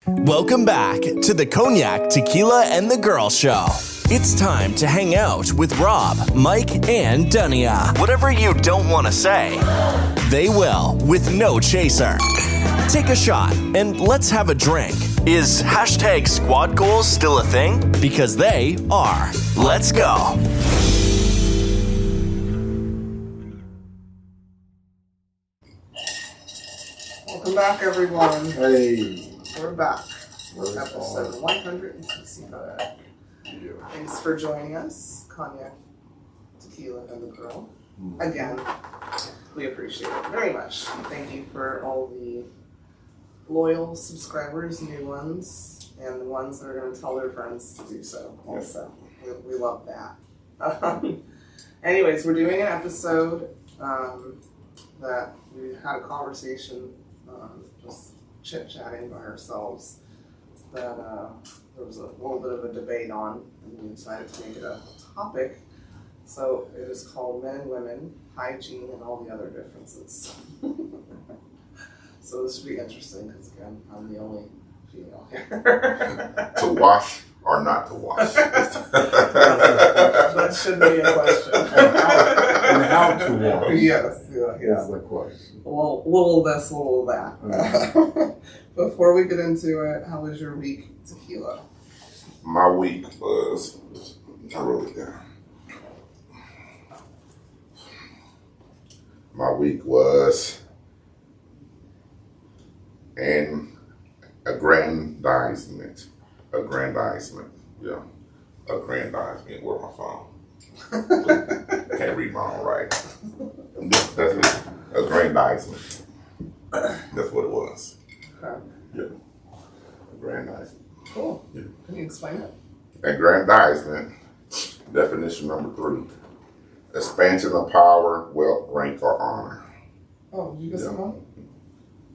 Welcome back to the Cognac, Tequila, and the Girl Show. It's time to hang out with Rob, Mike, and Dunya. Whatever you don't want to say, they will with no chaser. Take a shot and let's have a drink. Is hashtag squad goals still a thing? Because they are. Let's go. Welcome back, everyone. Hey. We're back. Episode 165. Yeah. Thanks for joining us, Cognac, Tequila, and the Girl. Again, we appreciate it very much. Thank you for all the loyal subscribers, new ones, and the ones that are going to tell their friends to do so also. We love that. Anyways, we're doing an episode that we had a conversation, just chit-chatting by ourselves, that there was a little bit of a debate on, and we decided to make it a topic. So it is called Men and Women, Hygiene and All the Other Differences. So this should be interesting because, again, I'm the only female here. To wash or not to wash? That should be a question. And how to wash. Yes. Is the question. Well, little this, little that. Before we get into it, how was your week, Tequila? My week was, I wrote it down. My week was an aggrandizement. Yeah. Aggrandizement. Where's my phone? Can't read my own writing. That's it. Aggrandizement. That's what it was. Okay. Yeah. Aggrandizement. Cool. Yeah. Can you explain it? Aggrandizement, definition number 3. Expansion of power, wealth, rank, or honor. Oh, did you get some money?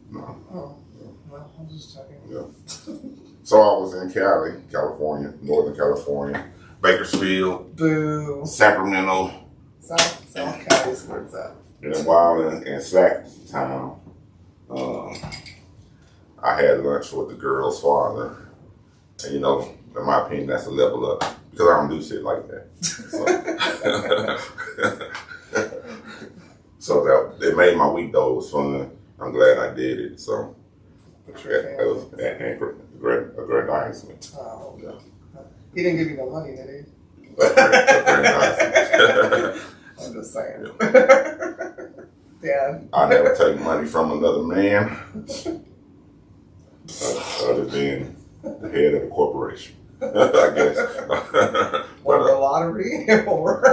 No. Oh, well, I'm just checking. Yeah. So I was in Cali, California, Northern California, Bakersfield, Boo. Sacramento, South Cali's where's that? and while in Sac Town, I had lunch with the girl's father. And, you know, in my opinion, that's a level up because I don't do shit like that. So that it made my week though. It was fun. I'm glad I did it. So it was aggrandizement. Oh, Yeah. He didn't give you no money, did he? Aggrandizement. I'm just saying. Yeah. Dad. I never take money from another man other than the head of the corporation. I guess. Or the lottery, or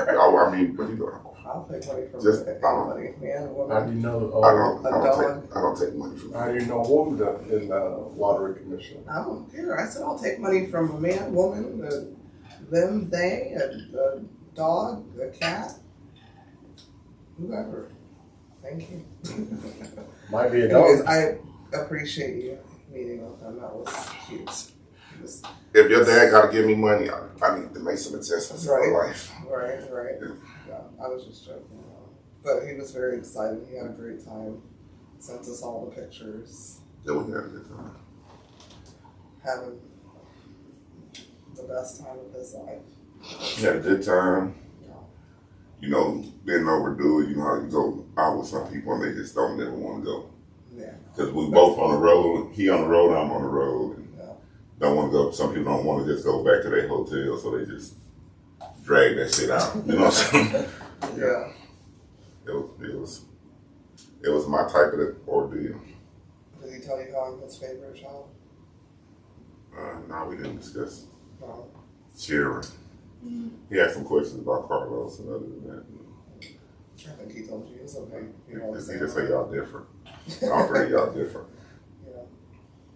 I mean, what you doing? I'll take money from Just- anybody, man, How woman. do you know? I don't take money from How do you know a woman in the lottery commission? I don't care. I said I'll take money from a man, woman, them, they, a dog, a cat, whoever. Thank you. Might be a Anyways, dog. I appreciate you meeting with them. That was cute. If your dad got to give me money, I need to make some adjustments in Right. my life. Right. Yeah, I was just joking. But he was very excited. He had a great time. Sent us all the pictures. Yeah, we had a good time. Having the best time of his life. We had a good time. Yeah. You know, didn't overdo it. You know how you go out with some people and they just don't never want to go. Yeah. Because we both on the road. He on the road, I'm on the road. And Yeah. don't want to go. Some people don't want to just go back to their hotel, so they just drag that shit out. You know what I'm saying? Yeah. It was my type of ordeal. Did he tell you how I'm his favorite child? No, we didn't discuss No. cheering. He had some questions about Carlos, and other than that, I think he told you it's okay. he You know what I'm saying? just say y'all different. All three of y'all different. Yeah.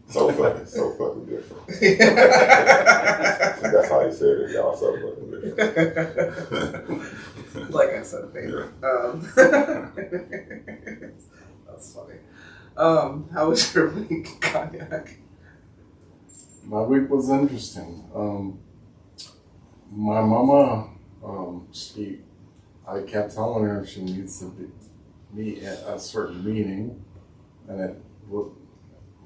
So fucking different. That's how he said it. Y'all so fucking different. Like I said, favorite. That's funny. How was your week, Cognac? My week was interesting. My mama, I kept telling her she needs to meet at a certain meeting, and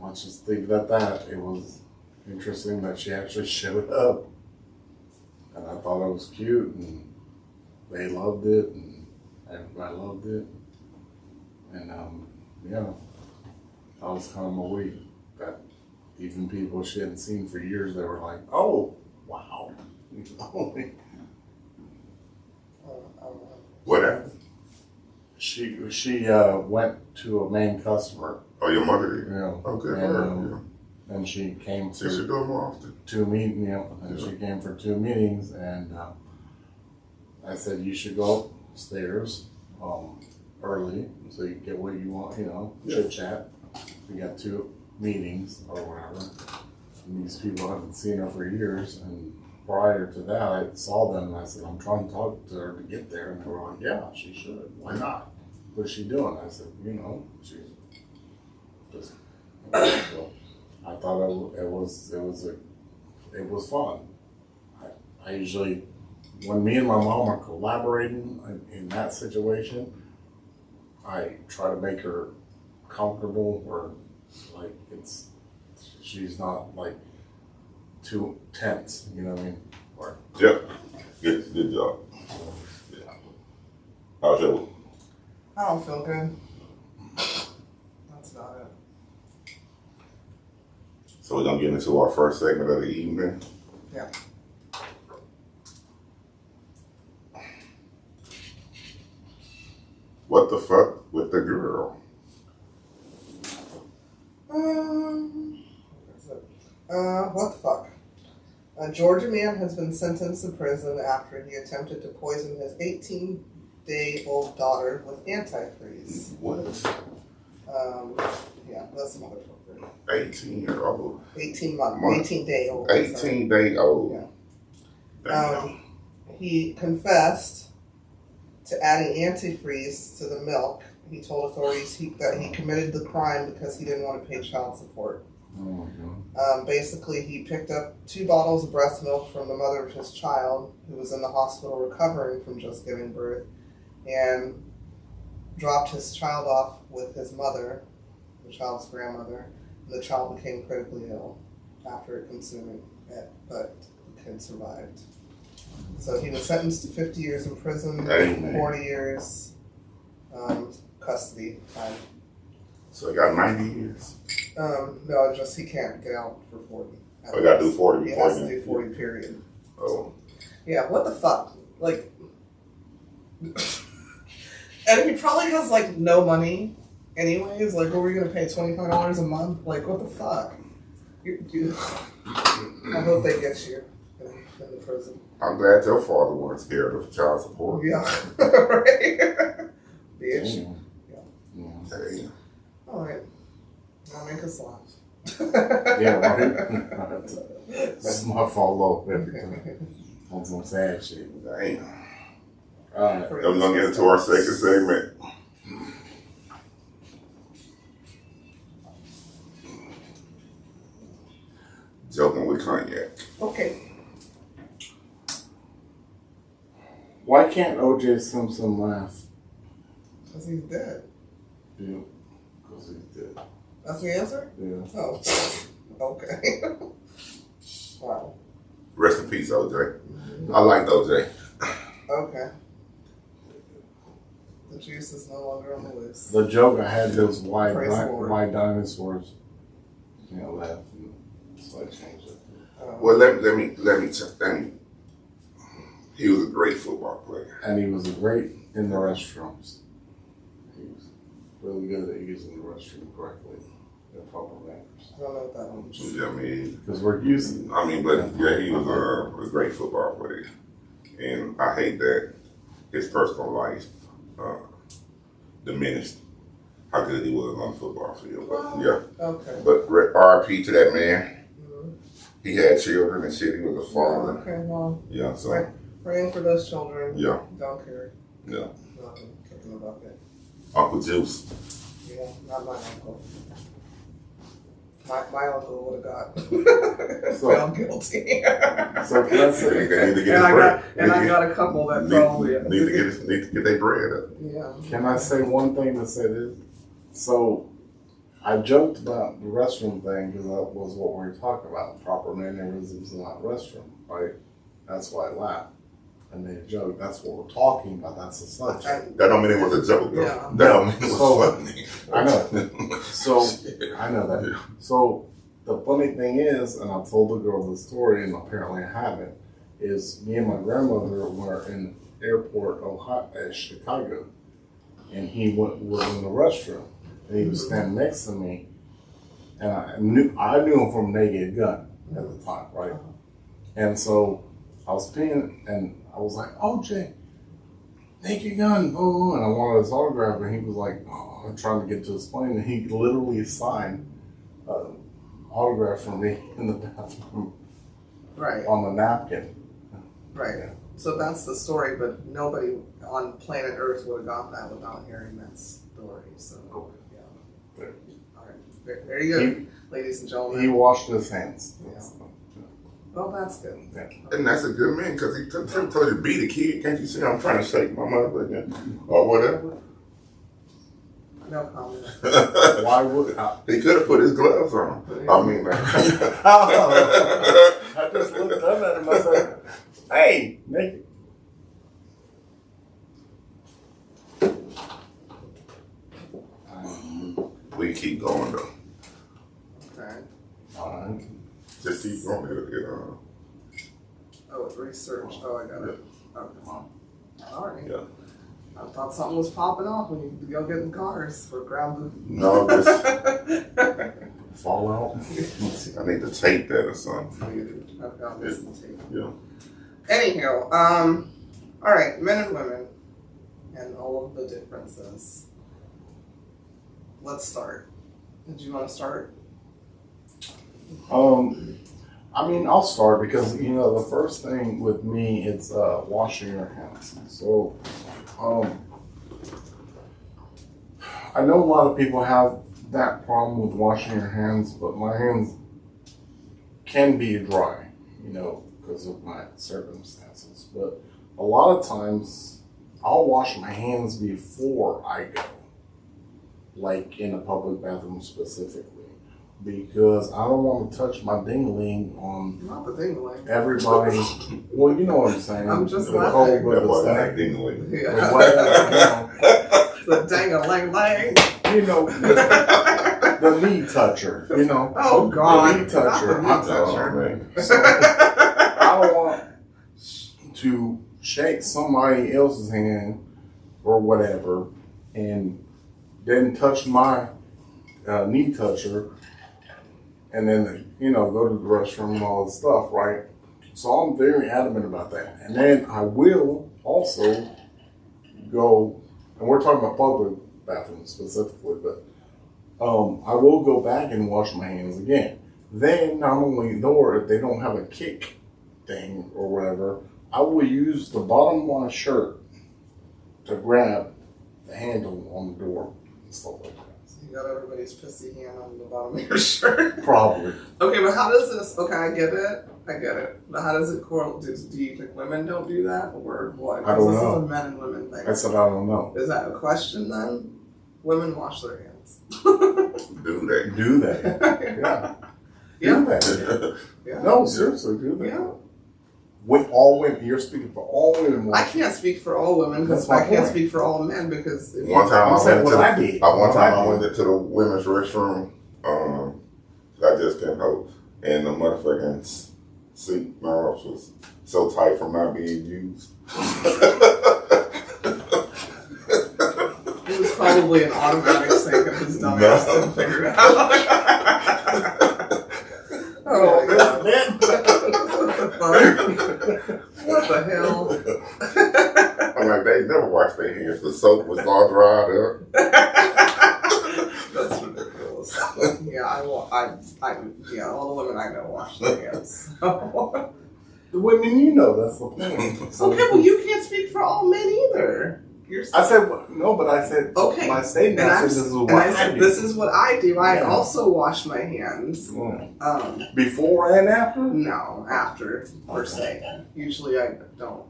let's just leave it at that. It was interesting that she actually showed up. And I thought it was cute, and they loved it, and everybody loved it. And yeah, that was kind of my week. That even people she hadn't seen for years, they were like, "Oh, wow." What happened? She went to a main customer. Oh, your mother did? Yeah. Okay, and she came She should to do it more often. 2 meetings, and she came for 2 meetings, and I said, you should go upstairs early so you get what you want, chit chat. We got 2 meetings or whatever. And these people haven't seen her for years, and prior to that, I saw them and I said, I'm trying to talk to her to get there, and they were like, yeah, she should. Why not? What is she doing? I said, she's just. So I thought it was fun. I usually, when me and my mom are collaborating in that situation, I try to make her comfortable, or like she's not like too tense, you know what I mean? Or Yep. Good job. Yeah. How's your? I don't feel good. That's about it. So we're gonna get into our first segment of the evening. Yeah. What the fuck with the girl? What the fuck? A Georgia man has been sentenced to prison after he attempted to poison his 18-day-old daughter with antifreeze. What? Yeah, that's a motherfucker. 18-year-old. 18-day-old. 18-day-old. Yeah. Damn. He confessed to adding antifreeze to the milk. He told authorities that he committed the crime because he didn't want to pay child support. Basically, he picked up 2 bottles of breast milk from the mother of his child, who was in the hospital recovering from just giving birth, and dropped his child off with his mother, the child's grandmother, and the child became critically ill after consuming it, but the kid survived. So he was sentenced to 50 years in prison, 40 years custody time. So he got 90 years. No, just he can't get out for 40. I got to do 40 He before has to do 40, period. Oh. Yeah, what the fuck? Like, and he probably has, like, no money anyways. Like, what were you going to pay, $25 a month? Like, what the fuck? I hope they get you in the prison. I'm glad your father wasn't scared of child support. Yeah, right? Bitch. yeah. Damn. All right. I'll make us laugh. Yeah, right. That's my fault every time on some sad shit. Damn. Alright. Then we're gonna get into our second segment. Joking with Cognac. Okay. Why can't O.J. Simpson laugh? Because he's dead. Yeah, because he's dead. That's the answer? Yeah. Oh. Okay. Wow. Rest in peace, OJ. I liked OJ. Okay. The juice is no longer on the list. The joke I had was why Lord. dinosaurs can't laugh, so I changed it. Well, let me. He was a great football player. And he was great in the restrooms. He was really good at using the restroom correctly in proper manners. I don't know what that means. I mean, Because we're using. but yeah, he was a great football player, and I hate that his personal life diminished how good he was on the football field. But yeah, Okay. but R.I.P. to that man. He had children and shit. He was a father. Okay, well, Yeah, so praying for those children. yeah, Don't care. yeah. Nothing. Kick in the bucket. Uncle Juice. Yeah, not my uncle. My uncle would have got found guilty. So can I They say, need to get his and bread. I got a couple that probably Need to get their bread up. Yeah. can I say one thing to say this? So I joked about the restroom thing because that was what we were talking about. Proper mannerisms in that restroom, right? That's why I laughed. I made a joke. That's what we're talking about. That's the subject. That don't mean it was a joke, though. Yeah. That don't mean it was funny. I know. So, I know that. So, the funny thing is, and I told the girl the story, and apparently I haven't, is me and my grandmother were in the airport of Chicago, and he was in the restroom, and he was standing next to me, and I knew him from Naked Gun at the time, right? And so I was peeing, and I was like, "Oh, Jay, Naked Gun, oh," and I wanted his autograph, and he was like, "Oh," I'm trying to get to his plane, and he literally signed autograph for me in the bathroom, Right. on the napkin. Right. Yeah. So that's the story, but nobody on planet Earth would have got that without hearing that story. So, yeah. There. All right. There you go, ladies and gentlemen. He washed his hands. Yeah. Well, that's good. Yeah. And that's a good man, because he told you to be the kid. Can't you see I'm trying to shake my mother again? Or whatever. No comment. Why would I? He could have put his gloves on. I mean, I just looked up at him and I said, "Hey, Naked." we keep going, though. Okay. Alright. Just keep going. Oh, research. Oh, I got it. Okay. All right. Yeah. I thought something was popping off when you go get in cars or grab the. No, just Fall out. I need to tape that or something. I've got this in tape. Yeah. Anyhow, all right, men and women, and all of the differences. Let's start. Did you want to start? I mean, I'll start because, the first thing with me is washing your hands. So, I know a lot of people have that problem with washing your hands, but my hands can be dry, because of my circumstances. But a lot of times, I'll wash my hands before I go, like in a public bathroom specifically. Because I don't want to touch my ding-a-ling on Not the ding-a-ling. everybody. Well, you know what I'm saying. I'm just The laughing. cold That weather boy snack. like ding-a-ling. Yeah. But whatever, The dang-a-lang-lang. the knee toucher, Oh, God. The knee toucher. Not the knee Oh, toucher. man. I don't want to shake somebody else's hand or whatever and then touch my knee toucher and then, go to the restroom and all this stuff, right? So I'm very adamant about that. And then I will also go, and we're talking about public bathrooms specifically, but I will go back and wash my hands again. Then not only door, if they don't have a kick thing or whatever, I will use the bottom of my shirt to grab the handle on the door and stuff like that. You got everybody's pissy hand on the bottom of your shirt. Probably. Okay, but how does this? Okay, I get it. But how does it correlate? Do you think women don't do that, or what? I don't this know. is a men and women thing. I said I don't know. Is that a question then? Women wash their hands. Do that. Do that. Yeah. Do that. Yeah. No, seriously, do that. Yeah. With all women, you're speaking for all women. I can't speak for all women because That's my I can't point. speak for all men because One time I'm saying what I did. I What went into the women's restroom. I just came home, and the motherfucking seat mouth was so tight from not being used. it was probably an automatic thing that his dumbass didn't figure it out. Oh my God. What the hell? I'm like, they never washed their hands. The soap was all dried up. That's ridiculous. Yeah, yeah, all the women I know wash their hands. The women, that's the point. So, Okay, well, you can't speak for all men either. I said no, but I said Okay. my statement. And I I said this is what and I I said, do. this is what I do. I Yeah. also wash my hands. Before and after. No, after per se. Usually I don't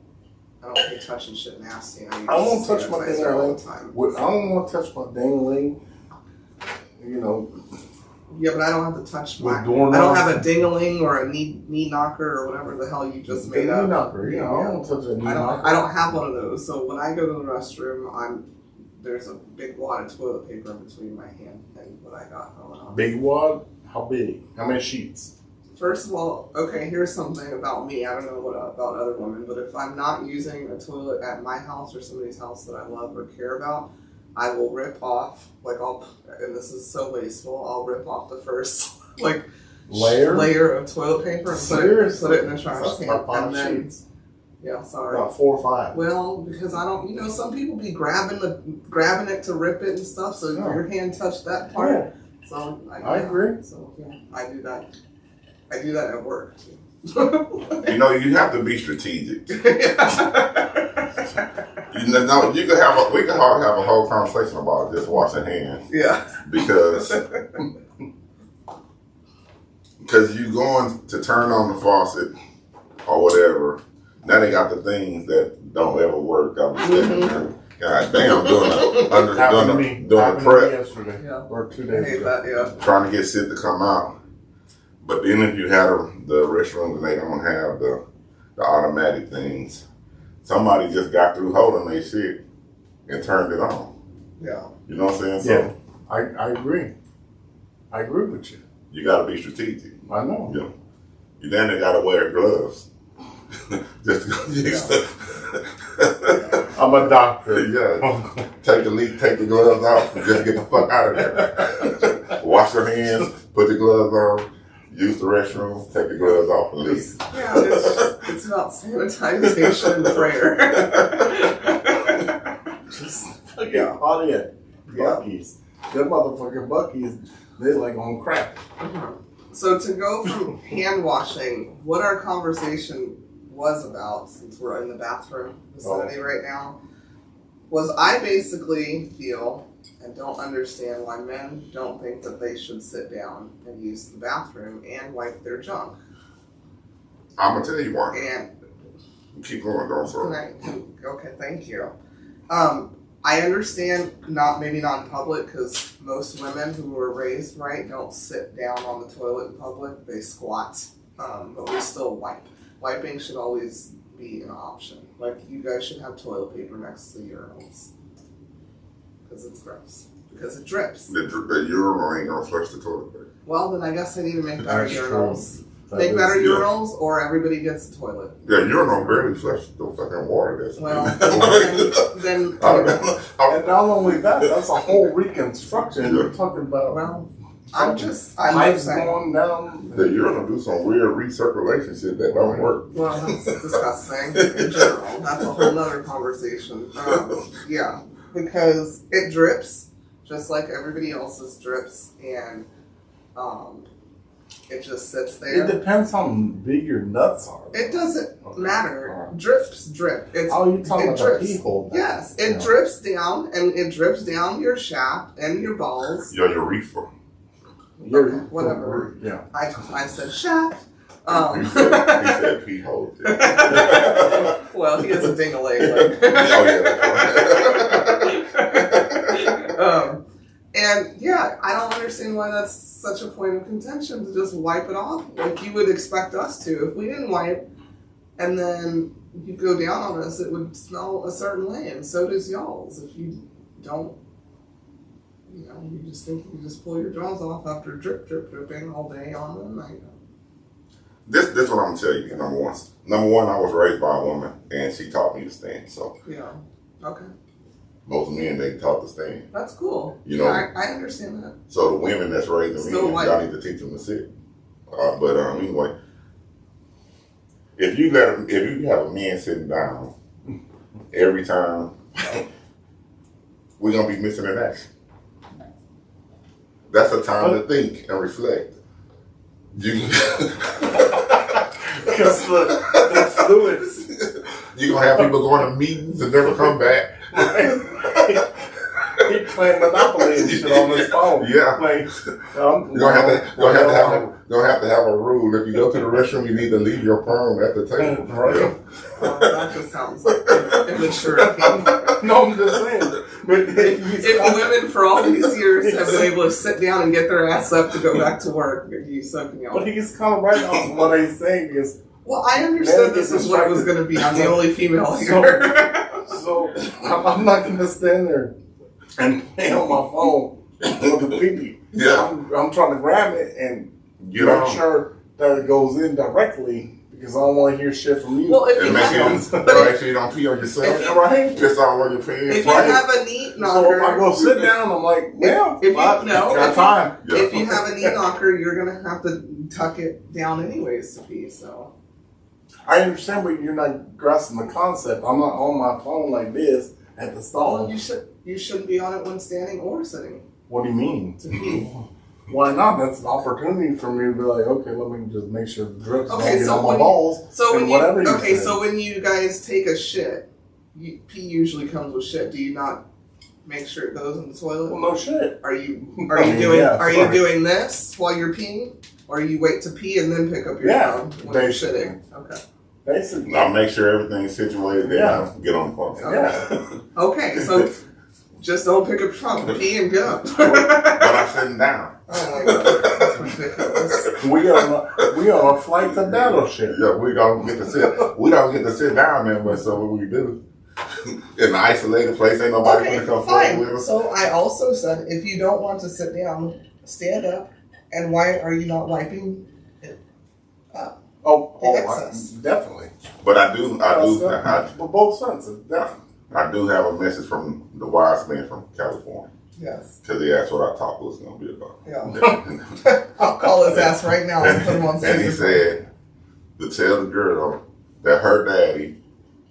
be touching shit nasty. I won't touch my sanitizer all ding-a-ling. the time. I don't want to touch my ding-a-ling. you know. Yeah, but I don't have to touch my. With doorknobs. I don't have a ding-a-ling or a knee knocker or whatever the hell you just made up. Knee knocker, yeah. I don't touch a knee knocker. I don't have one of those. So when I go to the restroom, there's a big wad of toilet paper in between my hand and what I got going on. Big wad? How big? How many sheets? First of all, okay, here's something about me. I don't know about other women, but if I'm not using a toilet at my house or somebody's house that I love or care about, I will rip off, and this is so wasteful, I'll rip off the first, layer of toilet paper and put it in a trash can. Yeah, sorry. About 4 or 5. Well, because I don't, some people be grabbing it to rip it and stuff, so your hand touched that part. Yeah. So I agree. So yeah, I do that. I do that at work too. You have to be strategic. We could have a whole conversation about just washing hands. Yeah. Because you going to turn on the faucet or whatever. Now they got the things that don't ever work. I'm God damn, doing a prep. Yesterday, or 2 days I hate ago. that, yeah. Trying to get shit to come out. But then if you have the restroom and they don't have the automatic things, somebody just got through holding their shit and turned it on. Yeah. You know what I'm saying? Yeah, So I agree. I agree with you. you got to be strategic. I know. Yeah. You then they got to wear gloves. Just I'm a doctor. Yeah. Take the gloves off and just get the fuck out of there. Wash your hands, put the gloves on, use the restroom, take the gloves off and leave. Yeah, it's about sanitization and prayer. Just fucking party at Buc-ee's. Them motherfucking Buc-ee's, they like on crack. So to go from hand washing, what our conversation was about, since we're in the bathroom vicinity right now, was I basically feel and don't understand why men don't think that they should sit down and use the bathroom and wipe their junk. I'm gonna tell you why. And Keep going, don't sorry. okay, thank you. I understand maybe not in public, because most women who were raised right don't sit down on the toilet in public; they squat. But we still wipe. Wiping should always be an option. Like, you guys should have toilet paper next to the urinals, because it's gross. Because it drips. The urinal ain't gonna flush the toilet paper. Well, then I guess I need to make better That's urinals. true. Make better urinals, or everybody gets a toilet. Yeah, urinal barely flush the fucking water. That's Well, then And not only that, that's a whole reconstruction. You're talking about. well, I'm just pipes saying. going down. The urinal do some weird recirculation shit that don't work. Well, that's disgusting in general. That's a whole other conversation. Yeah, because it drips just like everybody else's drips, and it just sits there. It depends how big your nuts are. It doesn't Okay. matter. Right. Drips drip. You're talking about the pee hole. Yes, it drips down, and it drips down your shaft and your balls. Your urethra. Okay, whatever. Yeah. I said shaft. He said pee hole. Well, he has a ding-a-ling. And yeah, I don't understand why that's such a point of contention to just wipe it off. Like you would expect us to. If we didn't wipe, and then you go down on us, it would smell a certain way, and so does y'all's. If you don't, you just think you just pull your jaws off after dripping all day on them. This what I'm gonna tell you. Number one, I was raised by a woman, and she taught me to stand. So Yeah. Okay. most men they taught to stand. That's cool. You know. Yeah, I understand that. So the women that's raising Still men, white. y'all need to teach them to sit. But anyway, if you have a man sitting down every time, we're gonna be missing an action. That's a time to think and reflect. Because the fluids. You're gonna have people going to meetings and never come back. He playing Monopoly and shit on his phone. Yeah. Like, You're gonna have to have a rule. If you go to the restroom, you need to leave your phone at the table. Right. That just sounds like immature. No, I'm just saying. If women for all these years have been able to sit down and get their ass up to go back to work, you soaking me But he's kind of right on what he's saying because. Well, I understood this is what it was going to be. I'm the only female here. So I'm not going to stand there and play on my phone with the pee-pee. Yeah. I'm trying to grab it and make sure that it goes in directly because I don't want to hear shit from you. Well, if and you make sure you don't pee on yourself. Right? Piss all over your pants. If you have a knee knocker, so if I go sit down, I'm like, yeah, if you have a knee knocker, you're going to have to tuck it down anyways to pee. So I understand, but you're not grasping the concept. I'm not on my phone like this at the stall. Well, you shouldn't be on it when standing or sitting. What do you mean? To pee. Why not? That's an opportunity for me to be like, okay, let me just make sure the drips don't get so on my balls. So when so when you guys take a shit, pee usually comes with shit. Do you not make sure it goes in the toilet? Well, no shit. Are you doing this while you're peeing, or you wait to pee and then pick up your phone when you're shitting? Okay. Basically, I'll make sure everything's situated. Then I'll get on the phone. Yeah. Okay, so just don't pick up your phone, pee and go. But I'm sitting down. Oh my god, that's ridiculous. we on a flight to battleship. Yeah, we don't get to sit. We don't get to sit down there, but so what we do in an isolated place, ain't nobody gonna come forward with us. So I also said, if you don't want to sit down, stand up. And why are you not wiping it up? Definitely. But I do. For both senses, definitely. I do have a message from the wise man from California. Yes. Because he asked what our talk was going to be about. Yeah. I'll call his ass right now and put him on And he said to tell the girl that her daddy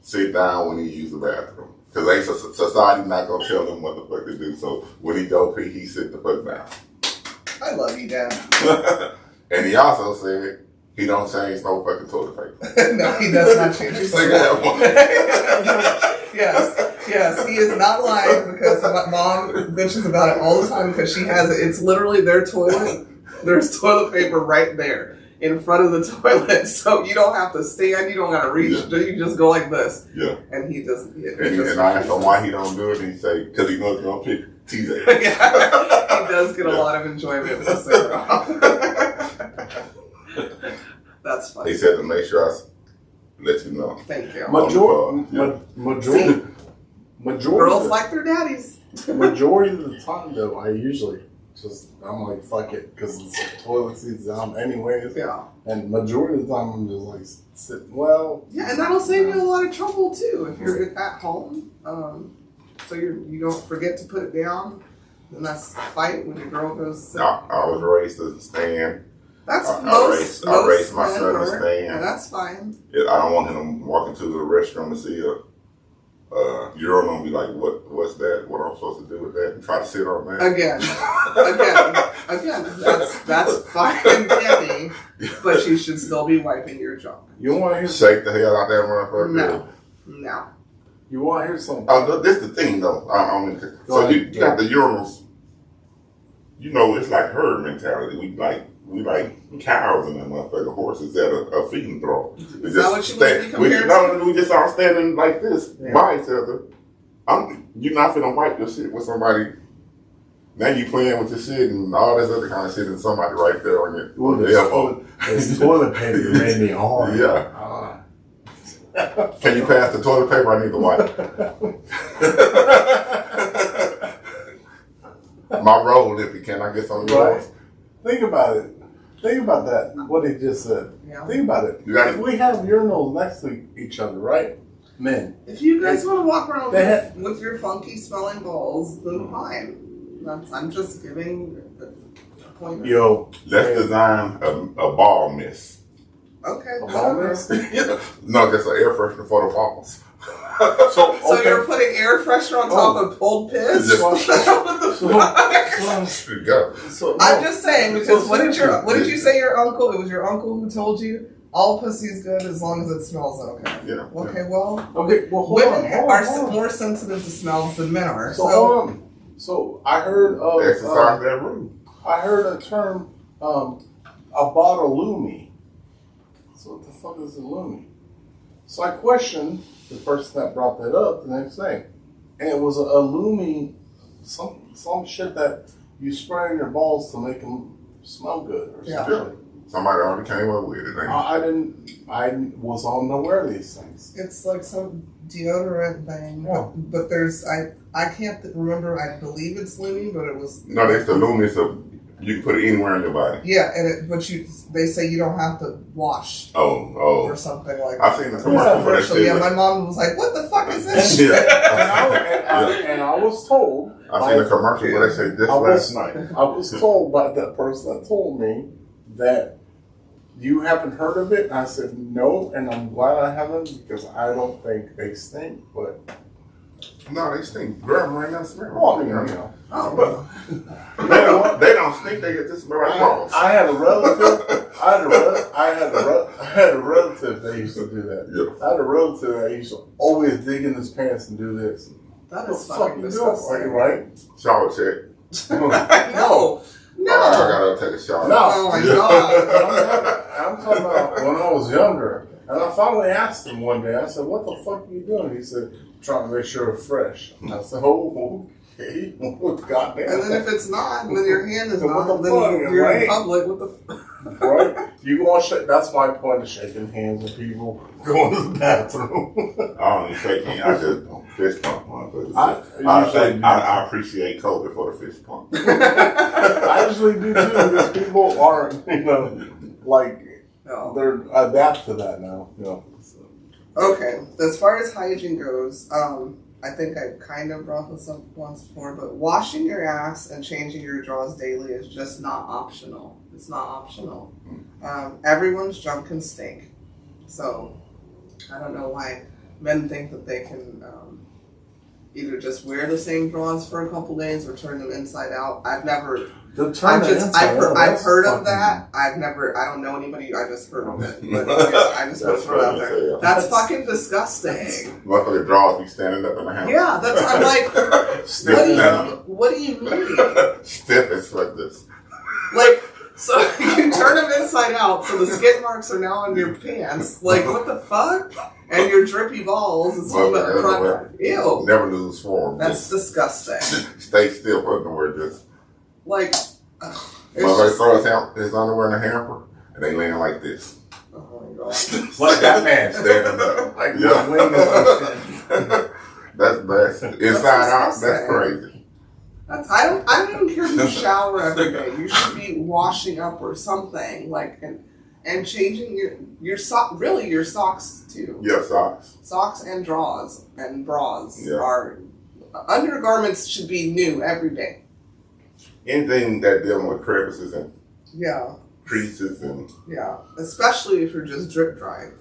sit down when he uses the bathroom. Because society not going to tell him what the fuck to do. So when he go pee, he sit the fuck down. I love you, Dad. And he also said he don't change no fucking toilet paper. No, he does not change his toilet paper. Yes, he is not lying because my mom bitches about it all the time because she has it. It's literally their toilet. There's toilet paper right there in front of the toilet, so you don't have to stand. You don't got to reach. Yeah. You just go like this. Yeah. And he does. And I asked him why he don't do it, and he say because he knows he's gonna pick TJ. Yeah, he does get a lot of enjoyment with the cigarette. That's funny. He said to make sure I let you know. Thank you. Majority. Girls like their daddies. Majority of the time, though, I usually I'm like, fuck it, because the toilet seat's down anyways. Yeah. And majority of the time, I'm just like sitting. Well. Yeah, and that'll save you a lot of trouble too if you're at home. So you don't forget to put it down. And that's a fight when your girl goes. I was raised to stand. That's I raised my son to stand. And that's fine. I don't want him to walk into the restroom and see a urinal and be like, what's that? What am I supposed to do with that? And try to sit on that? Again. That's fine and dandy, but you should still be wiping your junk. You want to hear shake the hell out that motherfucker? No. You want to hear something? This is the thing, though. So you got the urinals. You know, it's like herd mentality. We like cows and that motherfucking horses at a feeding trough. Is that what you want to be compared to? We just all standing like this by each other. You're not finna wipe your shit with somebody. Now you playing with your shit and all this other kind of shit and somebody right there on your elbow. This toilet paper made me hard. Yeah. Can you pass the toilet paper? I need to wipe. My roll, if you can, I get some of yours. Think about it. Think about that. What he just said. Yeah. Think about it. If we have urinals next to each other, right? Men. If you guys want to walk around with your funky smelling balls, then fine. I'm just giving a point. Let's design a ball mist. Okay. A ball mist? No, that's an air freshener for the balls. So you're putting air freshener on top of old piss? What the fuck? I'm just saying, because what did you say your uncle? It was your uncle who told you all pussy's good as long as it smells okay. Yeah. Okay, well, women are more sensitive to smells than men are. So I heard of exercise that room. I heard a term, a bottle loomy. So what the fuck is a loomy? So I questioned the person that brought that up the next day. And it was a Lumi, some shit that you spray on your balls to make them smell good or something. Somebody already came up with it. I was unaware of these things. It's like some deodorant thing, but there's I can't remember. I believe it's Lumi, but it was No, that's the Lumi. So you can put it anywhere in your body. Yeah, they say you don't have to wash. Oh, or something like I've that. seen the commercial. Yeah, my mom was like, "What the fuck is this?" And I was told. I've seen the commercial where they say this last night. I was told by that person that told me that you haven't heard of it. And I said no, and I'm glad I haven't because I don't think they stink. But no, they stink. Grab them right now, smell. Well, you know. But they don't stink. They get this smell like balls. I had a relative. I had a relative that used to do that. Yeah. I had a relative that used to always dig in his pants and do this. That is fucking disgusting. Are you right? Shower check. No. I gotta take a shower. No. Oh my god. I'm talking about when I was younger. And I finally asked him one day, I said, "What the fuck are you doing?" He said, "Trying to make sure it's fresh." And I said, "Oh, okay." Goddamn. And then if it's not, then your hand is So not, what the then fuck, you're right? in public. What the Right? You go on shake. That's my point of shaking hands with people going to the bathroom. I don't even shake hands. I just fist pump one. I appreciate COVID for the fist pump. I usually do too because people aren't, they're adapt to that now. Okay, as far as hygiene goes, I think I kind of brought this up once before, but washing your ass and changing your drawers daily is just not optional. It's not optional. Everyone's junk can stink. So, I don't know why men think that they can either just wear the same drawers for a couple days or turn them inside out. I've heard of that. I don't know anybody. I just heard of it. But I just put it out there. That's fucking disgusting. Luckily, the drawers be standing up in the house. Yeah, I'm like, what do you mean? Stiff as like this. Like, so you turn them inside out, so the skid marks are now on your pants. Like, what the fuck? And your drippy balls is on the front. Ew. Never lose form. That's disgusting. Stay still, put underwear just. Like, Motherfucker throw his underwear in a hamper, and they laying like this. Oh my god. Like that man standing up. Like That's inside out. That's crazy. I don't even care if you shower every day. You should be washing up or something, like, and changing your socks too. Yeah, socks. Socks and drawers and bras are undergarments should be new every day. Anything that dealing with crevices and creases and especially if you're just drip drying.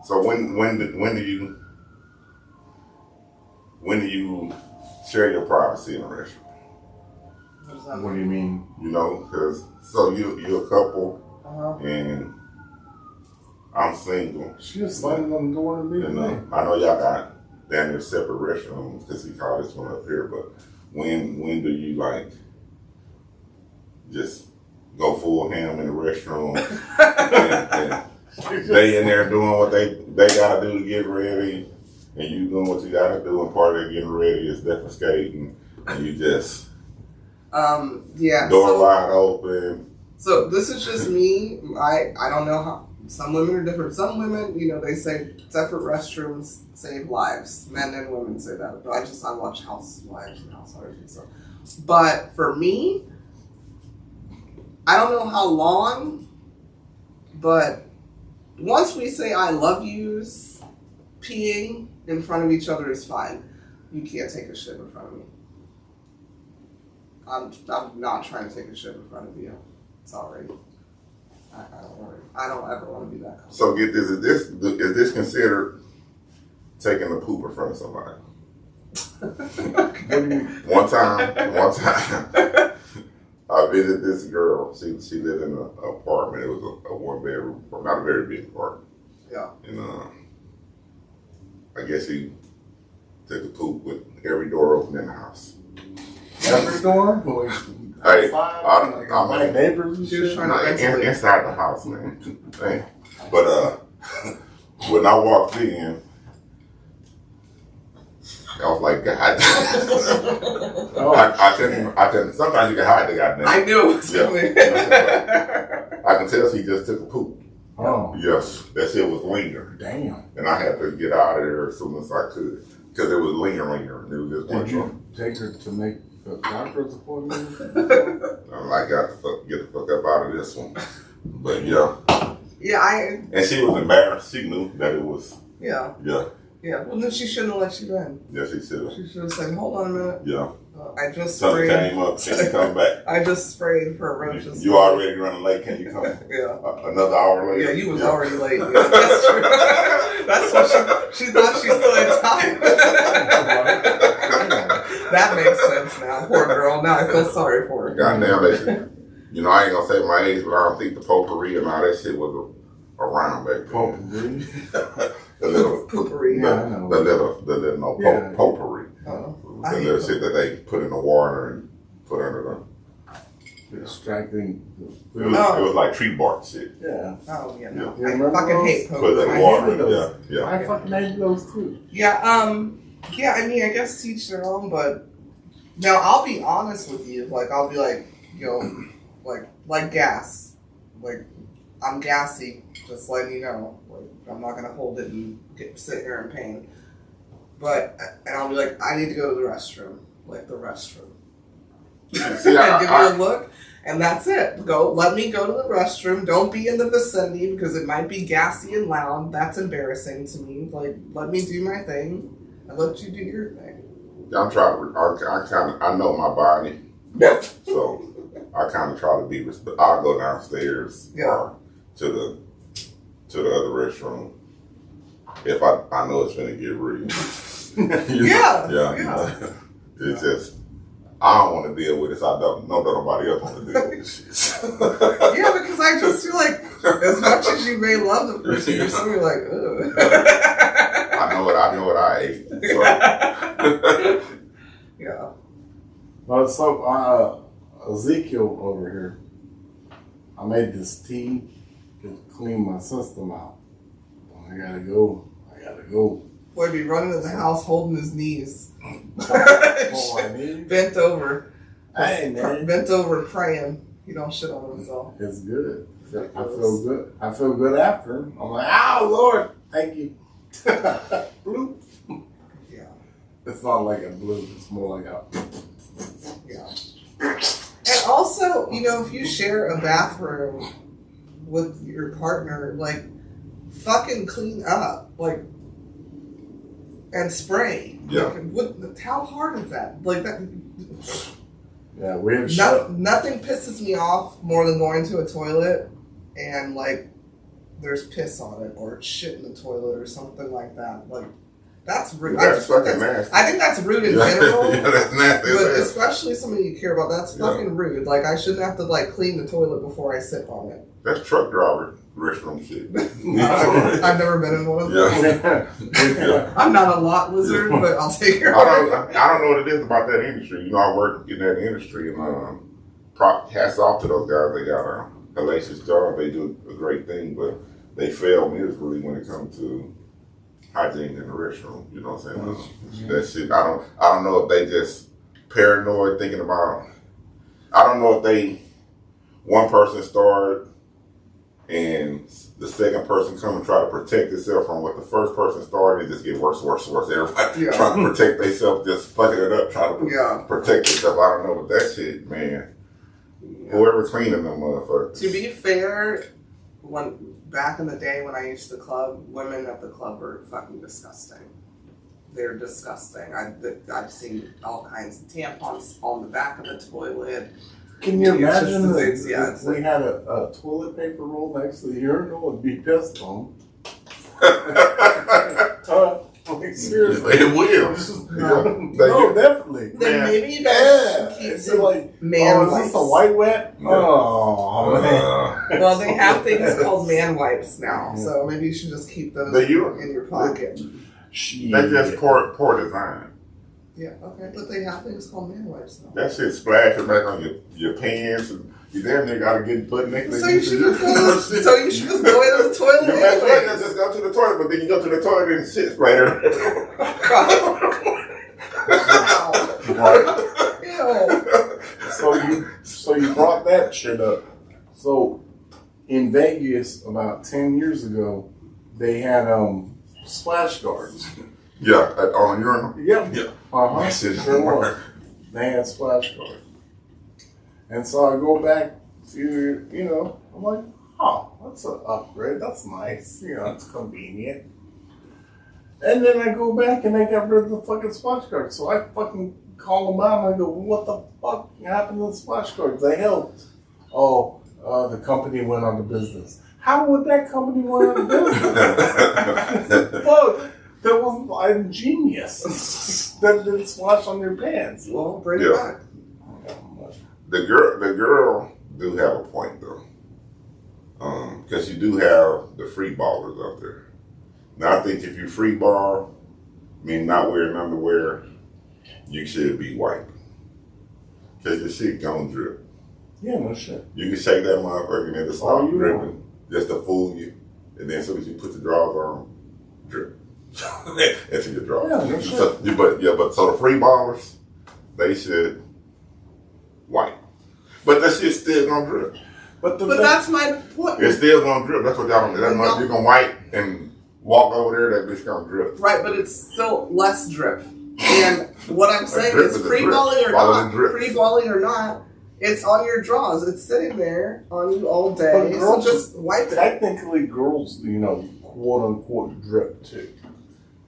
So when do you share your privacy in a restaurant? What do you mean? Because you're a couple and I'm single. She was slamming on the door to me. I know y'all got damn near separate restrooms because he called this one up here, but when do you just go full ham in the restroom and they in there doing what they gotta do to get ready and you doing what you gotta do and part of getting ready is defecating and you just door wide open. So this is just me. I don't know how some women are different. Some women, they say separate restrooms save lives. Men and women say that. But I watch Housewives and Housewives and stuff. But for me, I don't know how long, but once we say I love yous, peeing in front of each other is fine. You can't take a shit in front of me. I'm not trying to take a shit in front of you. Sorry. I don't ever want to be that comfortable. So get this, is this considered taking a poop in front of somebody? One time, I visited this girl. She lived in an apartment. It was a one bedroom, not a very big apartment. Yeah. And I guess she took a poop with every door open in the house. Every door? Hey, my neighbors and shit. Inside the house, man. But when I walked in, I was like, God. I couldn't, sometimes you can hide the goddamn. I knew it was coming. I can tell she just took a poop. Oh. Yes, that shit was lingering. Damn. And I had to get out of there as soon as I could. Because it was lingering. It was just Did you take her to make the doctor's appointment? I'm like, get the fuck up out of this one. But yeah. Yeah, And she was embarrassed. She knew that it was. Yeah. Yeah. Yeah. Well, then she shouldn't have let you in. Yeah, she should have. She should have said, hold on a minute. Yeah. I just Something sprayed. came up. Can you come back? I just sprayed for roaches. You already running late. Can you come? Yeah. Another hour later? Yeah, you was already late. Yeah, that's true. That's what she thought she still had time. That makes sense now. Poor girl. Now I feel sorry for her. Goddamn, that shit. You know, I ain't gonna say my age, but I don't think the potpourri and all that shit was around back then. Potpourri? The little Poopery. Yeah, I know. the little potpourri. Oh, The little shit that they put in the water and put under them. Extracting. It was like tree bark shit. Yeah. Oh, yeah, no. You I remember fucking those? hate Put poker. it in I the water. hated those. Yeah. I fucking hated those too. Yeah, yeah, I mean, I guess teach their own, but now I'll be honest with you. Like, I'll be like, you know, like gas. Like, I'm gassy, just letting you know. Like, I'm not going to hold it and sit here in pain. But, and I'll be like, I need to go to the restroom. Like, the restroom. See, And give you a look, and that's it. Let me go to the restroom. Don't be in the vicinity because it might be gassy and loud. That's embarrassing to me. Like, let me do my thing and let you do your thing. I'm trying I know my body. So I kind of try to be I'll go downstairs or to the other restroom if I know it's gonna get real. Yeah. It's just I don't want to deal with this. I don't know that nobody else want to deal with this shit. Yeah, because I just feel like as much as you may love the person, you're still like, ugh. I know what I ate. So. Yeah. Well, so Ezekiel over here, I made this tea to clean my system out. I gotta go. Boy, be running in the house holding his knees. Bent over. Hey, man. Bent over praying. He don't shit on himself. It's good. I feel good. I feel good after. I'm like, oh, Lord, thank you. Bloop. Yeah. It's not like a bloop. It's more like a... Yeah. And also, you know, if you share a bathroom with your partner, like, fucking clean up. Like, and spray. Yeah. Like, how hard is that? Like that. Yeah, we have nothing pisses me off more than going to a toilet and like there's piss on it or shit in the toilet or something like that. Like that's rude. That's fucking nasty. I think that's rude in general. Yeah, that's nasty. But especially somebody you care about, that's fucking rude. Like I shouldn't have to like clean the toilet before I sit on it. That's truck driver restroom shit. I've never been in one of those. Yeah. I'm not a lot lizard, but I'll take your I don't know what it is about that industry. You know, I work in that industry, and hats off to those guys. They got a hellacious job. They do a great thing, but they fail miserably when it comes to hygiene in the restroom. You know what I'm saying? That shit. I don't know if they just paranoid thinking about. I don't know if one person started and the second person come and try to protect itself from what the first person started, and just get worse. Everybody trying to protect themselves, just fucking it up, trying to protect themselves. I don't know, but that shit, man. Whoever's cleaning them motherfuckers. To be fair, back in the day when I used to club, women at the club were fucking disgusting. They're disgusting. I've seen all kinds of tampons on the back of the toilet. Can you imagine if we had a toilet paper roll next to the urinal and be pissed on? Seriously. It will. No, definitely. Then maybe you guys should keep some like, man is wipes. this a white wet? Yeah. Oh, man. Well, they have things called man wipes now, so maybe you should just keep those in your pocket. That's just poor design. Yeah, okay, but they have things called man wipes now. That shit splashing back on your pants, and you damn near gotta get butt naked. So you should just go into the toilet You anyway. just go to the toilet, but then you go to the toilet and shit right there. So you brought that shit up. So in Vegas about 10 years ago, they had splash guards. Yeah, on a urinal. Yep. Yeah. Uh-huh. Sure was. They had splash guards. And so I go back to, I'm like, oh, that's an upgrade. That's nice. It's convenient. And then I go back and they got rid of the fucking splash guards. So I fucking call them out and I go, what the fuck happened to the splash guards? They helped. Oh, the company went out of business. How would that company went out of business? Fuck. That was I'm genius. That didn't splash on your pants. Well, bring it back. The girl do have a point though, because you do have the free ballers out there. Now I think if you free ball, not wearing underwear, you should be wiped, because your shit gon' drip. Yeah, no shit. You can shake that motherfucker and it'll stop dripping just to fool you, and then as soon as you put the drawers on, drip. Into your drawers. Yeah, no shit. So the free ballers, they should wipe. But that shit's still gonna drip. But that's my point. It's still gonna drip. That's what y'all do. You're gonna wipe and walk over there, that bitch gonna drip. Right, but it's still less drip. And what I'm saying is free balling or not, it's on your drawers. It's sitting there on you all day. So just wipe it. Technically, girls, quote unquote, drip too.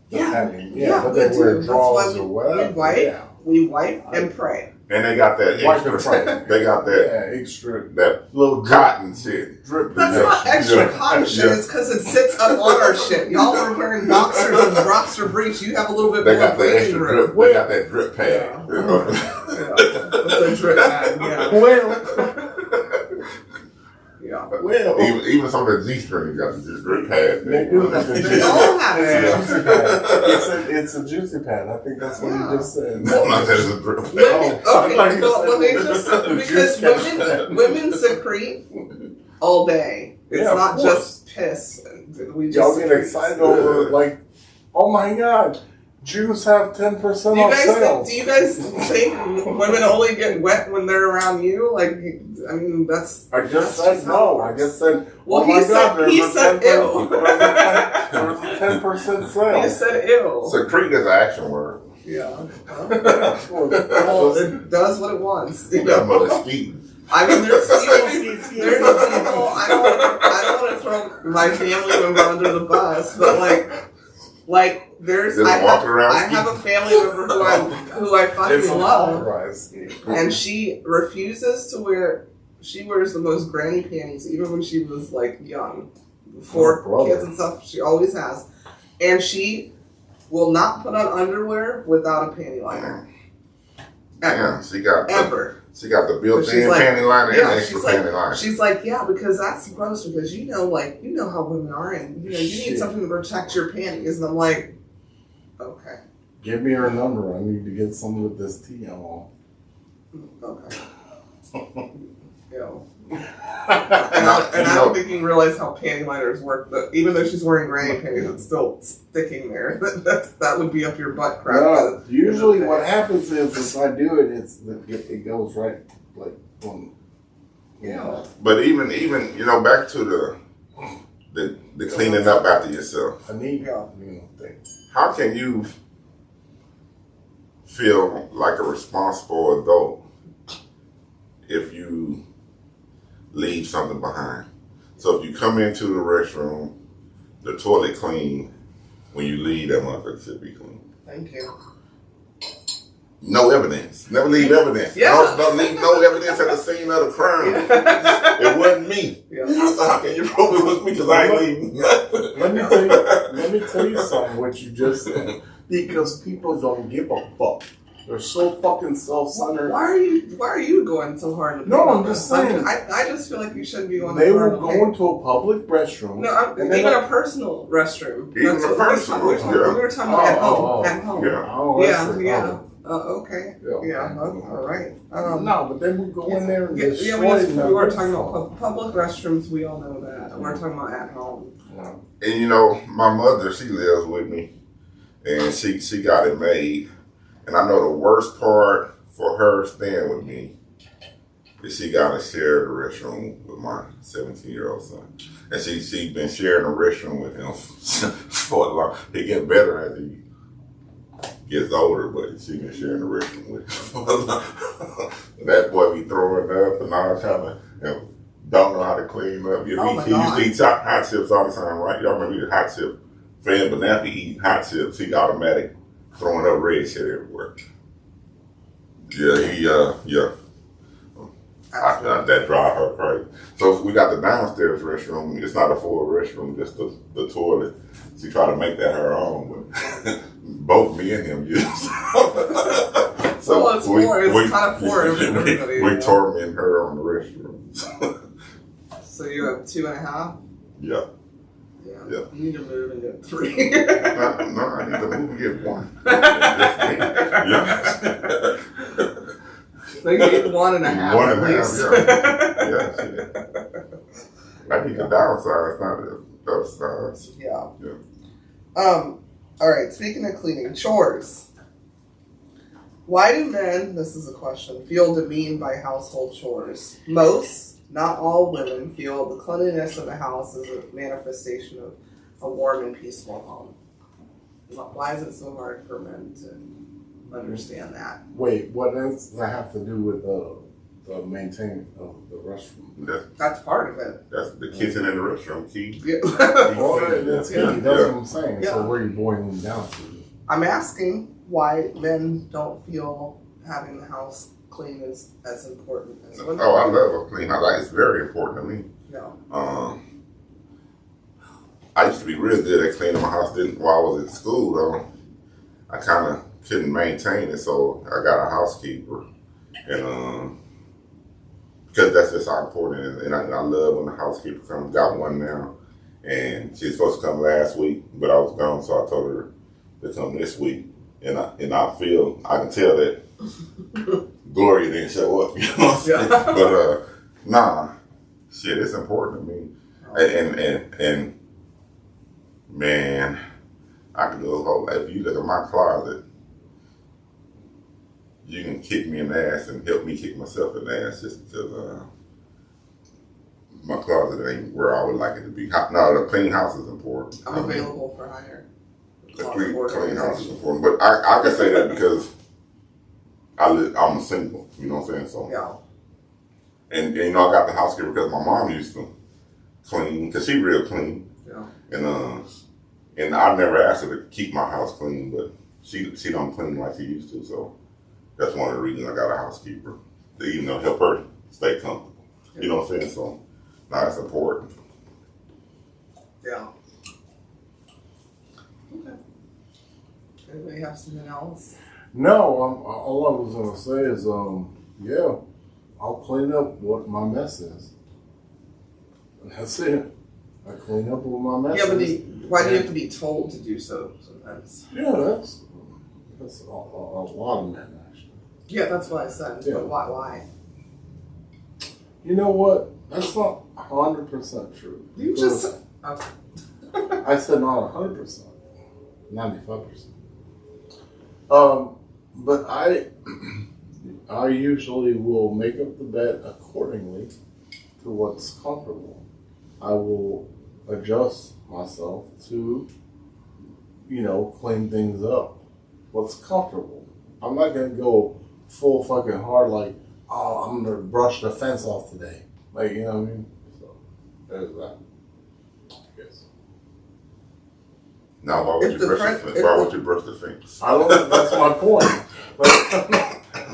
Yeah, but they wear drawers or whatever. We wipe and pray. And they got that extra. They got that extra that little cotton shit. That's not extra cotton shit. It's because it sits up on our shit. Y'all are wearing boxers and boxer briefs. You have a little bit they more got that extra drip. They got that drip pad. It's a drip pad. Well, even some of the G-strings got the drip pad. They do have the They all have it. It's a juicy pad. I think that's what you just said. No, I said it's a drip pad. Because women secrete all day. It's not just piss. Y'all get excited over oh my god, Jews have 10% off sales. Do you guys think women only get wet when they're around you? That's... I just said no. I just said, well, oh my god, he said ew. There's a 10% sale. He said ew. Secrete is an action word. Yeah. Well, it does what it wants. There's people. There's people. I don't want to throw my family member under the bus, but I have a family member who I fucking love, and she refuses to wear. She wears the most granny panties, even when she was young, before kids and stuff. She always has, and she will not put on underwear without a panty liner. Ever. Yeah, she got the built-in panty liner and extra panty liner. She's because that's gross, because you know how women are, and you need something to protect your panties, and I'm like, okay. Give me her number. I need to get some with this tea on. Okay. And I don't think you realize how panty liners work. But even though she's wearing granny panties, it's still sticking there. That would be up your butt crack. No, usually what happens is if I do it, it goes right boom. Yeah. But even back to the cleaning up after yourself. I need thing. How can you feel like a responsible adult if you leave something behind? So if you come into the restroom, the toilet clean, when you leave, that motherfucker should be clean. Thank you. No evidence. Never leave evidence. Yeah. Don't leave no evidence at the scene of the crime. It wasn't me. Yeah. So how can you prove it was me? Because I ain't leaving nothing. Let me tell you something, what you just said. Because people don't give a fuck. They're so fucking self-centered. Why are you going so hard? No, I'm just saying. I just feel like you shouldn't be going. They will go into a public restroom. No, even a personal restroom. Even a personal restroom. We were talking about at home. Yeah. Okay. Yeah. All right. No, but they would go in there and we were talking about public restrooms. We all know that. We're talking about at home. And my mother, she lives with me, and she got it made. And I know the worst part for her staying with me is she got to share the restroom with my 17-year-old son. And she been sharing the restroom with him for a long. He get better as he gets older, but she been sharing the restroom with him. That boy be throwing up and all kind of, don't know how to clean up. He used to eat hot chips all the time, right? Y'all remember eating hot chip fan, but now if he eating hot chips, he automatic throwing up red shit everywhere. Yeah, that drive her crazy. So we got the downstairs restroom. It's not a full restroom, just the toilet. She tried to make that her own, but both me and him use. So it's kind of for everybody. We torment her on the restroom. So you have 2.5? Yeah. Yeah. You need to move and get 3. no, I need to move and get 1. Yeah. They get 1.5. 1.5, yeah. I need to downsize, not the upsize. Yeah. All right, speaking of cleaning, chores. Why do men, this is a question, feel demeaned by household chores? Most, not all women, feel the cleanliness of the house is a manifestation of a warm and peaceful home. Why is it so hard for men to understand that? Wait, what does that have to do with the maintaining of the restroom? That's part of it. That's the kitchen and the restroom key. Yeah. That's what I'm saying. Yeah. So where are you boiling down to? I'm asking why men don't feel having the house clean is as important as women. Oh, I love a clean house. It's very important to me. No. I used to be real good at cleaning my house. While I was in school, though, I kind of couldn't maintain it, so I got a housekeeper, and because that's just how important it is. And I love when the housekeeper comes. Got one now, and she's supposed to come last week, but I was gone, so I told her to come this week. And I can tell that Gloria didn't show up. You know what I'm saying? But nah, shit, it's important to me. And man, I can go. If you look at my closet, you can kick me in the ass and help me kick myself in the ass just because my closet ain't where I would like it to be. No, the clean house is important. I'm available for hire. The clean house is important. But I can say that because I'm single, you know what I'm saying? So, yeah. And I got the housekeeper because my mom used to clean, because she real clean. Yeah. And I never asked her to keep my house clean, but she don't clean like she used to, so that's one of the reasons I got a housekeeper, to even help her stay comfortable. Yeah. You know what I'm saying? So, that's important. Yeah. Okay. Anybody have something else? No, all I was gonna say is, yeah, I'll clean up what my mess is. And that's it. I clean up what my mess is. Yeah, but why do you have to be told to do so sometimes? Yeah, that's a lot of men, actually. Yeah, that's what I said. Yeah. But why? You know what? That's not 100% true. You just... Okay. I said not 100%. 95%. But I usually will make up the bed accordingly to what's comfortable. I will adjust myself to, clean things up. What's comfortable. I'm not gonna go full fucking hard like, oh, I'm gonna brush the fence off today. Like, you know what I mean? So there's that. Now, why would you brush the fence? I don't know. That's my point.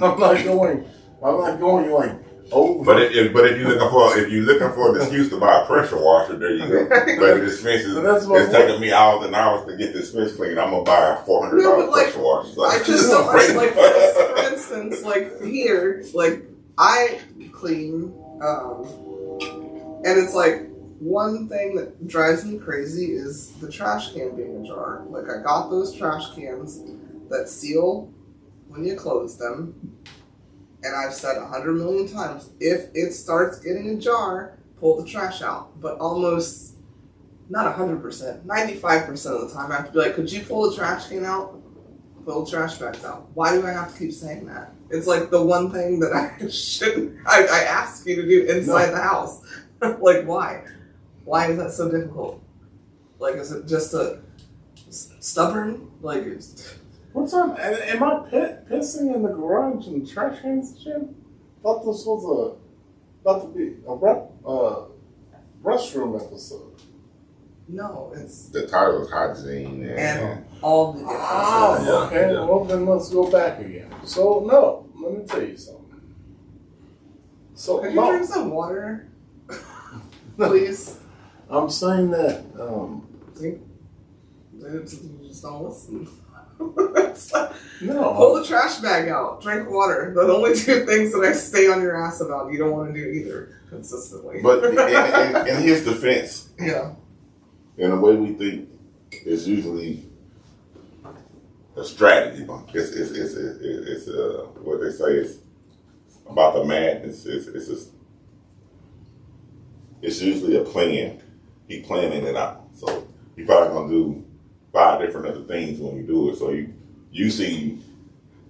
I'm not going like over. But if you're looking for an excuse to buy a pressure washer, there you go. But this fence it's taking me hours and hours to get this fence clean. I'm gonna buy a $400 pressure washer. So I just don't like for instance, like here, like I clean, and it's like. One thing that drives me crazy is the trash can being ajar. Like, I got those trash cans that seal when you close them. And I've said 100 million times, if it starts getting ajar, pull the trash out. But almost, not 100%, 95% of the time, I have to be like, could you pull the trash can out? Fill trash bags out. Why do I have to keep saying that? It's like the one thing that I shouldn't. I ask you to do inside the house. Like, why? Why is that so difficult? Like, is it just a stubborn? Like, what's on? Am I pissing in the garage and trash cans and shit? Thought this was about to be a restroom episode. no, it's The title is Hygiene and all the differences. Oh, okay. Yeah. Well, then let's go back again. So, no, let me tell you something. So, Could you drink some water, please? I'm saying that. See? You just don't listen. No. Pull the trash bag out. Drink water. The only two things that I stay on your ass about, you don't want to do either consistently. But in his defense, yeah. in the way we think, it's usually a strategy. It's what they say is about the madness. It's usually a plan. He planning it out. So he probably gonna do 5 different other things when you do it. So you see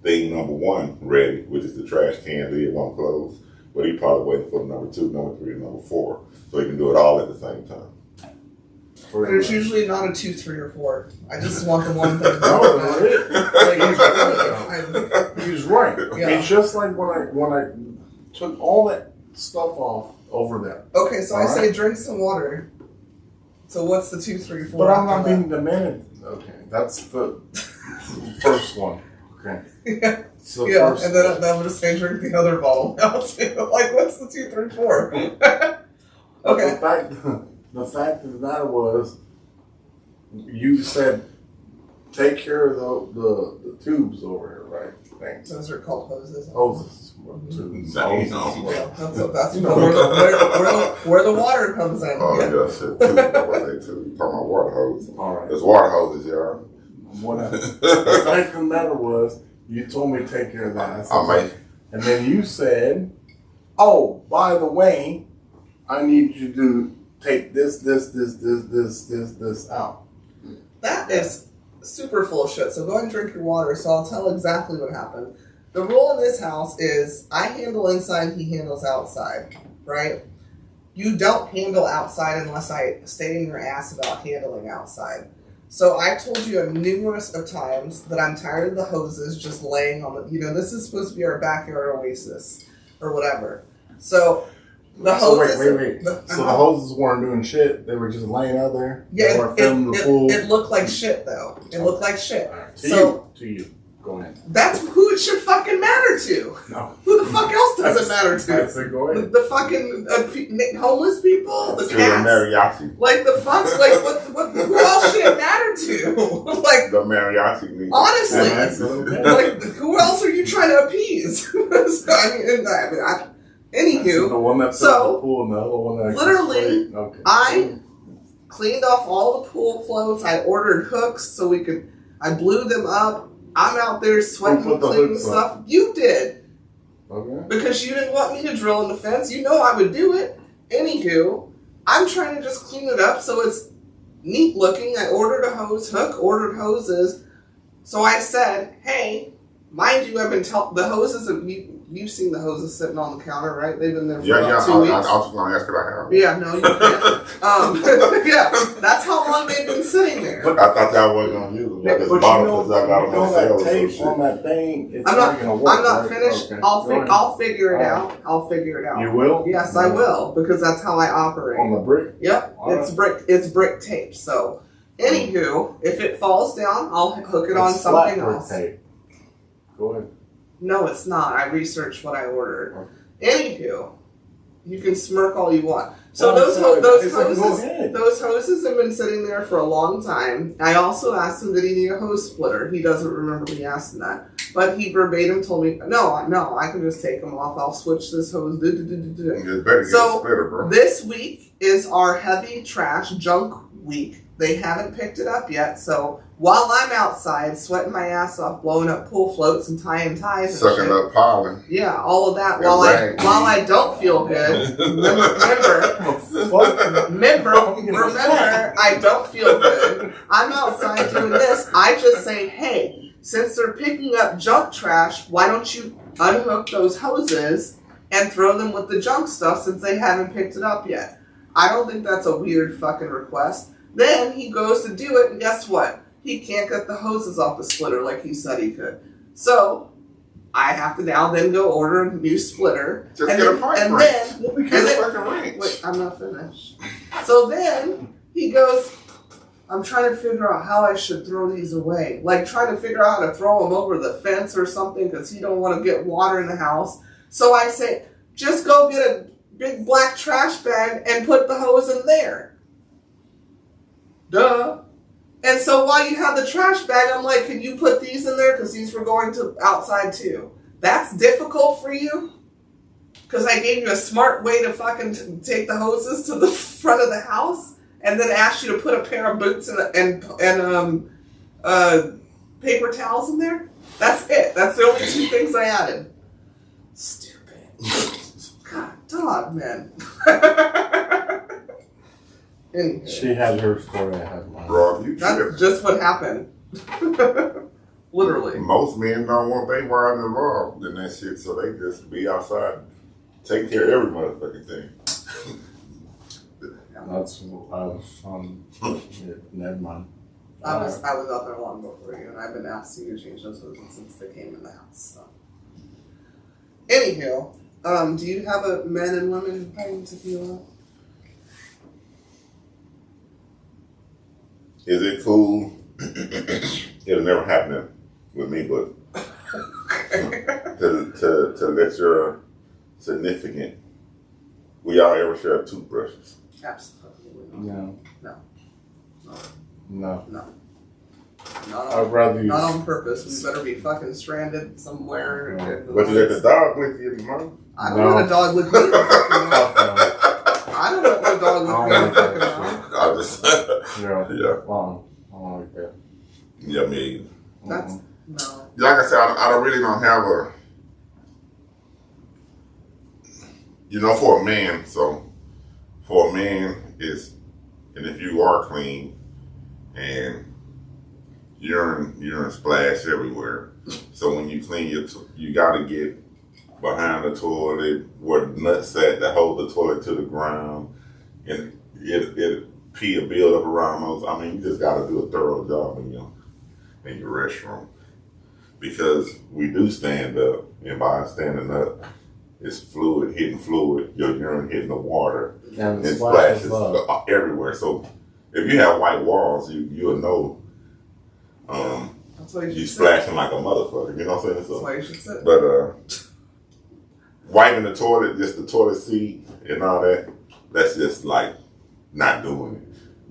thing number 1 ready, which is the trash can lid won't close. But he probably waiting for number 2, number 3, and number 4, so he can do it all at the same time. There's usually not a 2, 3, or 4. I just want the one thing. He was right. Yeah. It's just like when I took all that stuff off over there. Okay, so All I right. say drink some water. So what's the 2, 3, 4? But I'm not after being demanded. Okay, that's the first one. Okay. Yeah, So yeah, first and then I'm going to say drink the other bottle now too. Like, what's the 2, 3, 4? Okay. The fact of the matter was, you said take care of the tubes over here, right? Thanks. Those are called hoses. Hoses. Tubes. Damn. Yeah, that's where the water comes in. Oh, yeah. yeah, shit, too. What they too? You talking about water hose. All right. There's water hoses, yeah. Whatever. The fact of the matter was, you told me to take care of that. I said, I might. and then you said, "Oh, by the way, I need you to take this out." That is super full of shit. So go ahead and drink your water. So I'll tell exactly what happened. The rule in this house is I handle inside, he handles outside, right? You don't handle outside unless I stay in your ass about handling outside. So I told you numerous of times that I'm tired of the hoses just laying on the, this is supposed to be our backyard oasis or whatever. So the hoses. Wait. So the hoses weren't doing shit. They were just laying out there. Yeah, They weren't filling the pool. it looked like shit though. It looked like shit. Right. To you. Go ahead. That's who it should fucking matter to. No. Who the fuck else does it matter I to? said go ahead. The fucking homeless people, the To the cats. mariachi. Like the fuck, like what? Who else should it matter to? Like The mariachi. means- honestly, like who else are you trying to appease? So, anywho, the one that so, the pool and the other one that literally, okay. I cleaned off all the pool floats. I ordered hooks so I blew them up. I'm out there sweating, Who put the cleaning hooks stuff. You did. Okay. Because you didn't want me to drill in the fence. You know I would do it. Anywho, I'm trying to just clean it up so it's neat looking. I ordered a hose hook, ordered hoses. So I said, hey, mind you, I've been the hoses, you've seen the hoses sitting on the counter, right? They've been there for about 2 weeks. I was going to ask, could I have? Yeah, no, you can't. Yeah, that's how long they've been sitting there. I thought y'all wasn't going to use them. But This you bottle because I got them on sale or that some tape shit. on that thing, it's I'm not gonna work. I'm not right? finished. Okay. I'll figure it out. I'll figure it out. You will? Yes, I will, because that's how I operate. On the brick? Yep, All it's brick tape. So, anywho, if it falls down, I'll hook it on It's something flat brick else. tape. Go ahead. No, it's not. I researched what I ordered. Anywho, you can smirk all you want. So No, go those hoses have been sitting there for a long time. I also asked him, did he need a hose splitter? He doesn't remember me asking that. But he verbatim told me, no, I can just take them off. I'll switch this hose. You better get a splitter, bro. This week is our heavy trash junk week. They haven't picked it up yet, so while I'm outside sweating my ass off, blowing up pool floats and tying ties and Sucking shit. up pollen. Yeah, all of that And while rags. I don't feel good. Remember, I don't feel good. I'm outside doing this. I just say, hey, since they're picking up junk trash, why don't you unhook those hoses and throw them with the junk stuff since they haven't picked it up yet? I don't think that's a weird fucking request. Then he goes to do it, and guess what? He can't get the hoses off the splitter like he said he could. So I have to now then go order a new splitter. Just get a pipe wrench. Wait, I'm not finished. So then he goes, I'm trying to figure out how I should throw these away. Like trying to figure out how to throw them over the fence or something because he don't want to get water in the house. So I say, just go get a big black trash bag and put the hose in there. Duh. And so while you have the trash bag, I'm like, can you put these in there? Because these were going to outside too. That's difficult for you? Because I gave you a smart way to fucking take the hoses to the front of the house and then asked you to put a pair of boots and paper towels in there? That's it. That's the only two things I added. Stupid. God, dog, man. Anyway. She had her story, I had mine. Rob, you That's just what happened. Literally. Most men don't want their wives involved in that shit, so they just be outside, take care of every motherfucking thing. That's what I was on. Never mind. I was out there long before you, and I've been asking you to change those hoses since they came in the house. So. Anywho, do you have a men and women playing tequila? Is it cool? It'll never happen with me, but to let your significant, will y'all ever share toothbrushes? Absolutely No. No. No. No. I'd rather use. Not on purpose. We better be fucking stranded somewhere. But you let the dog with you, Mom? I don't want a dog with me. I don't want no dog with me. I just, Yeah. yeah. Well, I don't like that. Yeah, me. That's no. Like I said, I really don't have a, for a man, is, and if you are clean and urine splash everywhere. So when you clean you got to get behind the toilet where the nuts at that hold the toilet to the ground, and it pee a build up around those. I mean, you just got to do a thorough job in your restroom, because we do stand up, and by standing up, it's fluid hitting fluid, your urine hitting the water, And it splashes everywhere. So if you have white walls, you'll know. That's why You splashing like a motherfucker, you know what I'm saying? That's why you should sit. But wiping the toilet, just the toilet seat and all that, that's just like not doing it.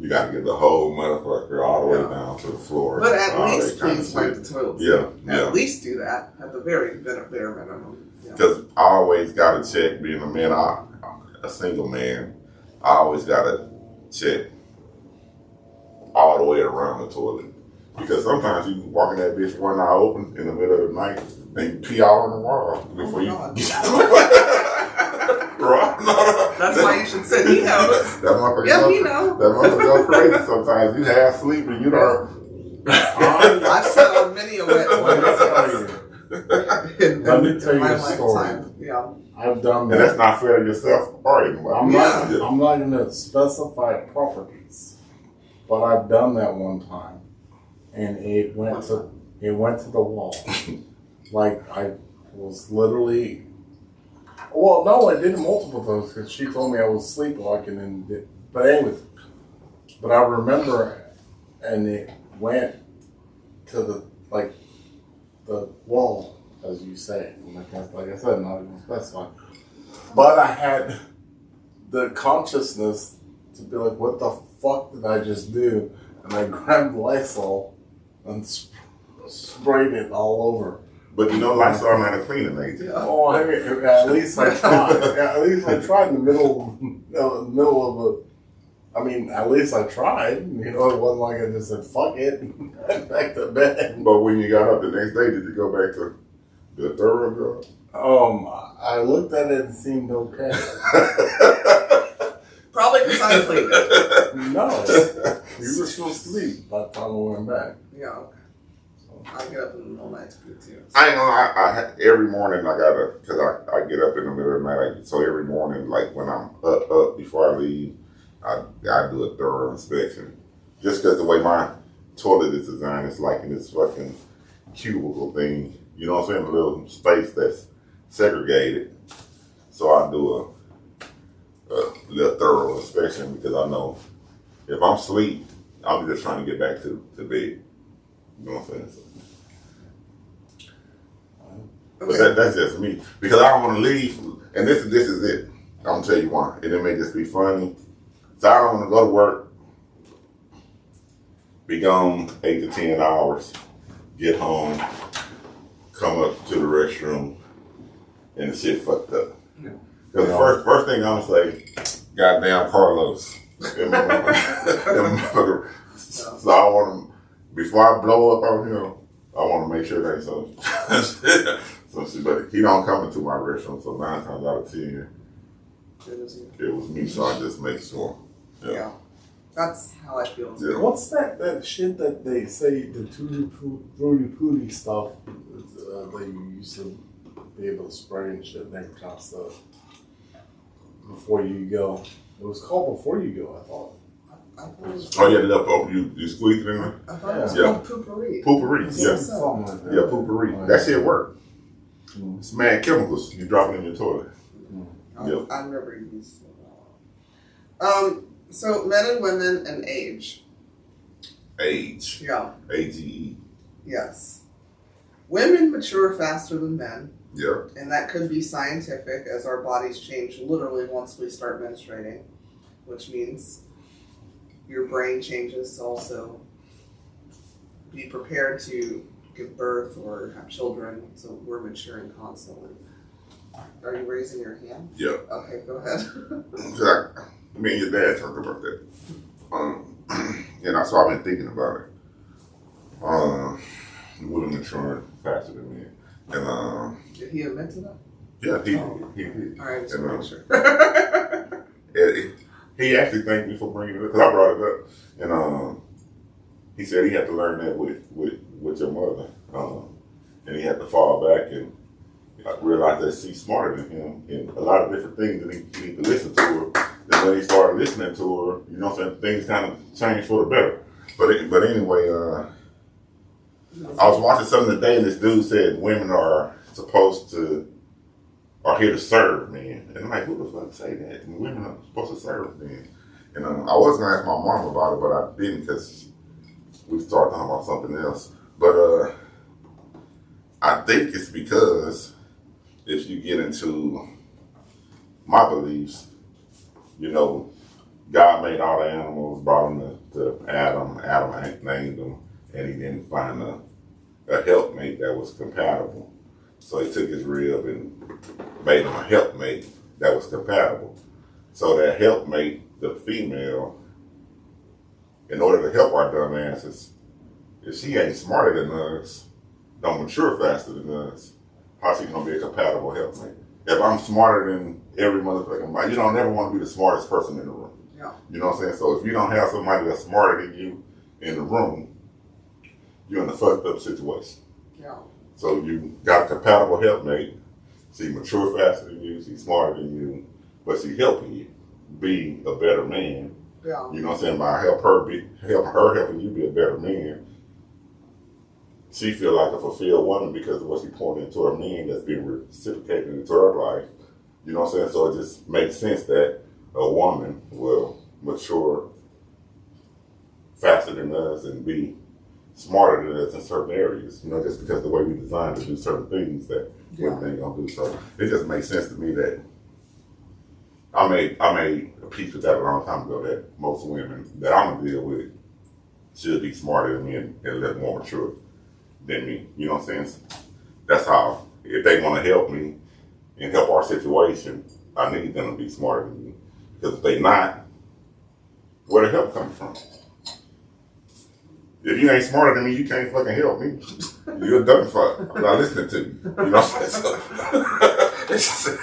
You got to get the whole motherfucker all the way down to the floor. But at least please wipe the toilet seat. Yeah. At least do that at the very bare minimum. Because I always got to check, being a man, a single man, I always got to check all the way around the toilet. Because sometimes you can walk in that bitch one eye open in the middle of the night and you pee all on the wall before you. That's why you should sit. He knows. That motherfucker That motherfucker go crazy sometimes. You half sleep and you don't. I've sat on many a wet toilet. Let me tell you a story. Yeah. I've done that. And that's not fair to yourself or anybody. I'm not going to specify properties, but I've done that one time. And it went to the wall. Like I was literally. Well, no, I did it multiple times because she told me I was sleepwalking and did. But anyways, but I remember, and it went to the wall, as you say. Like I said, not even specified. But I had the consciousness to be like, what the fuck did I just do? And I grabbed Lysol and sprayed it all over. But Lysol not a cleaning agent. Yeah. Oh, I mean, at least I tried. At least I tried in the middle of a. I mean, at least I tried. It wasn't like I just said, fuck it, back to bed. But when you got up the next day, did you go back to the thorough job? I looked at it and it seemed okay. Probably because I cleaned it. No. You were still asleep by the time I went back. Yeah, okay. I get up in the middle of the night to pee too. I ain't gonna lie, every morning I gotta, cause I get up in the middle of the night, so every morning, like when I'm up before I leave, I do a thorough inspection. Just cause the way my toilet is designed, it's like in this fucking cubicle thing, you know what I'm saying? A little space that's segregated. So I do a little thorough inspection because I know if I'm asleep, I'm just trying to get back to bed. You know what I'm saying? So, Okay. but that's just me. Because I don't want to leave, and this is it. I'm going to tell you why. And it may just be funny. So I don't want to go to work, be gone 8 to 10 hours, get home, come up to the restroom, and the shit fucked up. Because the first thing I'm going to say, goddamn Carlos. So I want to, before I blow up on him, I want to make sure that so shit, but he don't come into my restroom, so 9 times out of 10, it was me, so I just make sure. Yeah. That's how I feel. Yeah. What's that shit that they say, the fruity pooty stuff that you used to be able to spray and shit and that kind of stuff before you go? It was called Before You Go, I thought. Oh yeah, you squeeze it in there? I thought it was Yeah. called poopery. Poopery, yeah. Something like that. Yeah, poopery. That shit work. It's mad chemicals. You drop it in your toilet. Yep. I remember you used to. So men and women and age. Age. Yeah. AGE. Yes. Women mature faster than men, Yeah. and that could be scientific as our bodies change literally once we start menstruating, which means your brain changes to also be prepared to give birth or have children, so we're maturing constantly. Are you raising your hand? Yeah. Okay, go ahead. Me and your dad talked about that. And that's why I've been thinking about it. Women maturing faster than men. And Did he admit to that? yeah, he All right, just and, make sure. he actually thanked me for bringing it up because I brought it up. And he said he had to learn that with your mother. And he had to fall back and realize that she's smarter than him in a lot of different things, and he need to listen to her. Then when he started listening to her, you know what I'm saying, things kind of changed for the better. But anyway, I was watching something today, and this dude said women are here to serve men. And I'm like, who the fuck say that? And women are supposed to serve men. And I was going to ask my mom about it, but I didn't because we started talking about something else. But I think it's because if you get into my beliefs, you know, God made all the animals, brought them to Adam. Adam named them, and he didn't find a helpmate that was compatible. So he took his rib and made him a helpmate that was compatible. So that helpmate, the female, in order to help our dumb asses, if she ain't smarter than us, don't mature faster than us, how she gonna be a compatible helpmate? If I'm smarter than every motherfucking body, you don't ever want to be the smartest person in the room. Yeah. You know what I'm saying? So if you don't have somebody that's smarter than you in the room, you're in a fucked up situation. Yeah. So you got a compatible helpmate. She mature faster than you. She's smarter than you, but she helping you be a better man. Yeah. You know what I'm saying? By helping you be a better man. She feel like a fulfilled woman because of what she poured into her man that's being reciprocated into her life. You know what I'm saying? So it just makes sense that a woman will mature faster than us and be smarter than us in certain areas. You know, just because the way we designed to do certain things that women ain't gonna do. So it just makes sense to me that I made a peace with that a long time ago that most women that I'm gonna deal with should be smarter than me and a little more mature than me. You know what I'm saying? That's how, if they want to help me and help our situation, I need them to be smarter than me. Because if they not, where the help coming from? If you ain't smarter than me, you can't fucking help me. You're a dumb fuck. I'm not listening to you. You know what I'm saying?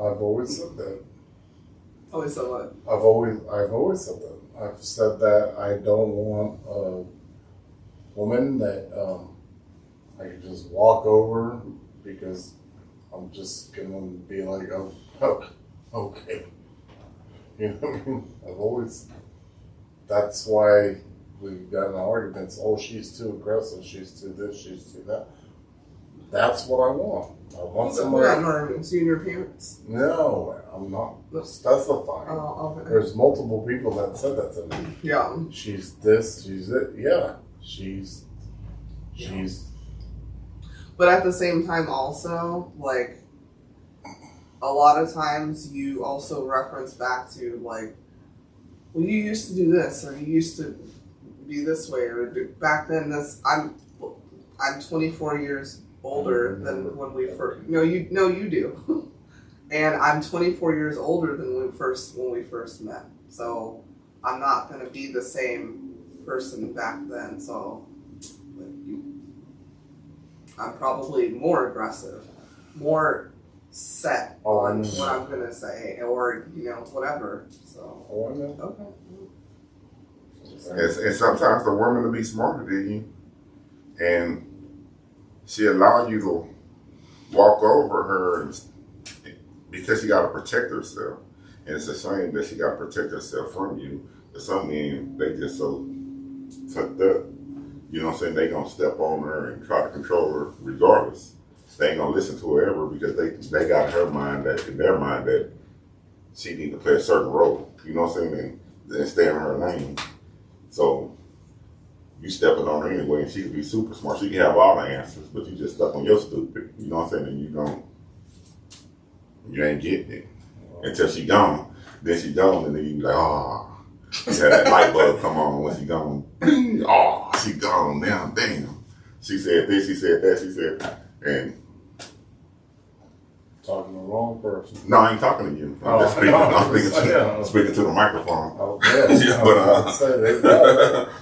I've always said that. Always said what? I've always said that. I've said that I don't want a woman that I can just walk over because I'm just gonna be like, oh, okay. You know what I mean? I've always. That's why we've gotten arguments. Oh, she's too aggressive. She's too this. She's too that. That's what I want. I want somebody. We're not arguments. You and your parents? No, I'm not specifying. Oh, okay. There's multiple people that said that to me. Yeah. She's this, she's it. Yeah, she's. But at the same time, also, like, a lot of times you also reference back to, like, well, you used to do this, or you used to be this way, or back then this. I'm 24 years older than when we first. You do, and I'm 24 years older than when we first met. So I'm not gonna be the same person back then. So I'm probably more aggressive, more set on what I'm gonna say, or whatever. So okay. And sometimes the woman will be smarter than you, and she allow you to walk over her because she got to protect herself. And it's a shame that she got to protect herself from you. But some men, they just so fucked up. You know what I'm saying? They gonna step on her and try to control her regardless. They ain't gonna listen to her ever because they got in their mind that she need to play a certain role. You know what I'm saying? And stay in her lane. So you stepping on her anyway, and she could be super smart. She can have all the answers, but you just stuck on your stupid. You know what I'm saying? And you ain't getting it until she gone. Then she gone, and then you be like, oh. Yeah, that light bulb come on when she gone. Oh, she gone now. Damn. She said this, she said that, she said, and talking to the wrong person. no, I ain't talking to you. I'm just speaking. I'm speaking to the microphone. Oh, yes. Yeah,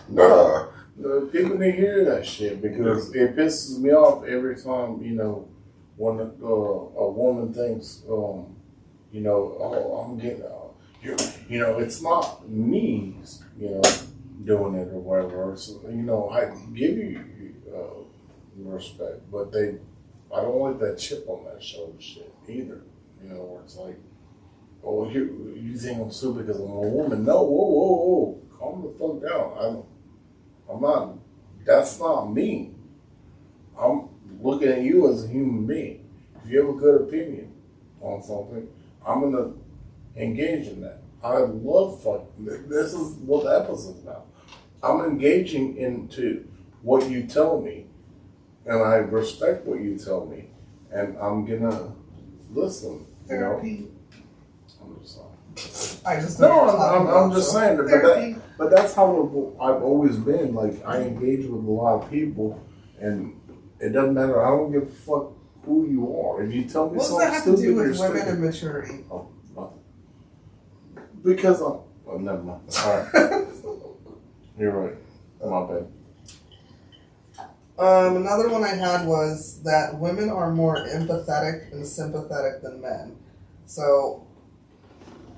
but people need to hear that shit because it pisses me off every time. When a woman thinks, oh, I'm getting. It's not me, doing it or whatever. So, I give you respect, but I don't like that chip on that shoulder shit either. Where it's like, oh, you think I'm stupid because I'm a woman? No, whoa, calm the fuck down. I'm not. That's not me. I'm looking at you as a human being. If you have a good opinion on something, I'm gonna engage in that. I love fucking. This is what the episode's about. I'm engaging into what you tell me, and I respect what you tell me, and I'm gonna listen. Therapy. I'm just sorry. I'm just saying that, but that's how I've always been. Like, I engage with a lot of people, and it doesn't matter. I don't give a fuck who you are. If you tell me something stupid, what does that have to do with women and maturity? Oh, nothing. Because never mind. All right, you're right. My bad. Another one I had was that women are more empathetic and sympathetic than men. So,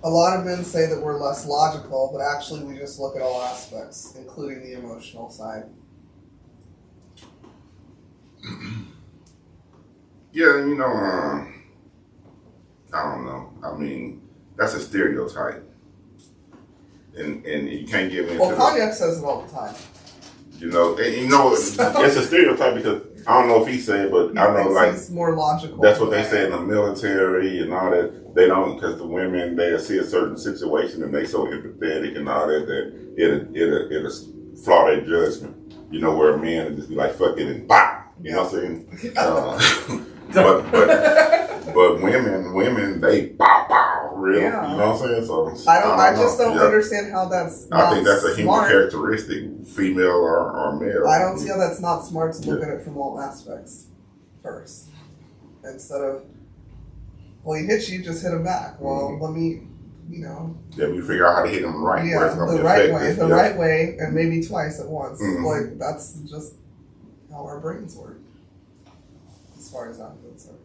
a lot of men say that we're less logical, but actually we just look at all aspects, including the emotional side. Yeah, I don't know. I mean, that's a stereotype. And you can't get into Cognac says it all the time. It's a stereotype because I don't know if he said, but I know he's more logical. That's what they say in the military and all that. They don't, because the women, they see a certain situation and they so empathetic and all that it'll flaw their judgment. Where a man would just be like, fuck it and bop. You know what I'm saying? But women, they bow, real. Yeah. You know what I'm saying? So I just don't understand how that's. I think that's a human smart. characteristic, female or male. I don't see how that's not smart to look at it from all aspects first, instead of, well, he hits you, just hit him back. Well, let me, Yeah, we figure out how to hit him right. Yeah, the right way, and maybe twice at once. Mm-hmm. Like, that's just how our brains work, as far as I'm concerned.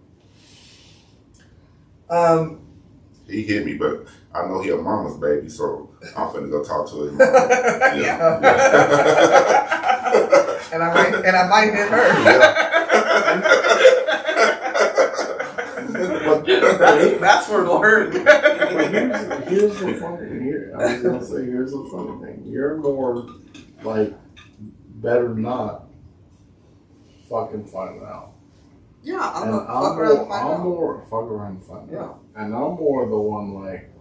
he hit me, but I know he a mama's baby, so I'm finna go talk to his mom. Yeah. and I might hit her. That's where it'll hurt. Here's the funny thing. I was gonna say, here's the funny thing. You're more like better not fucking find out. Yeah, I'm a fuck around and find out. I'm more fuck around and find Yeah. out. And I'm more the one like,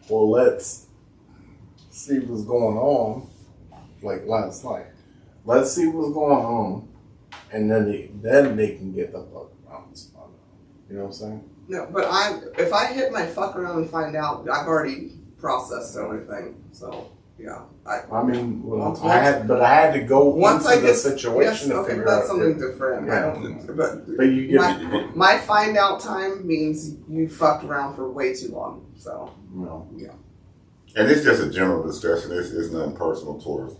well, let's see what's going on. Like last night, let's see what's going on, and then they can get the fuck around and find out. You know what I'm saying? No, but if I hit my fuck around and find out, I've already processed everything. So yeah, I mean, well, I had to go once into I the get situation. Yes, to okay, figure that's out something different. Yeah. I don't. But you get my find out time means you fucked around for way too long. So no. Yeah. And it's just a general discussion. It's nothing personal towards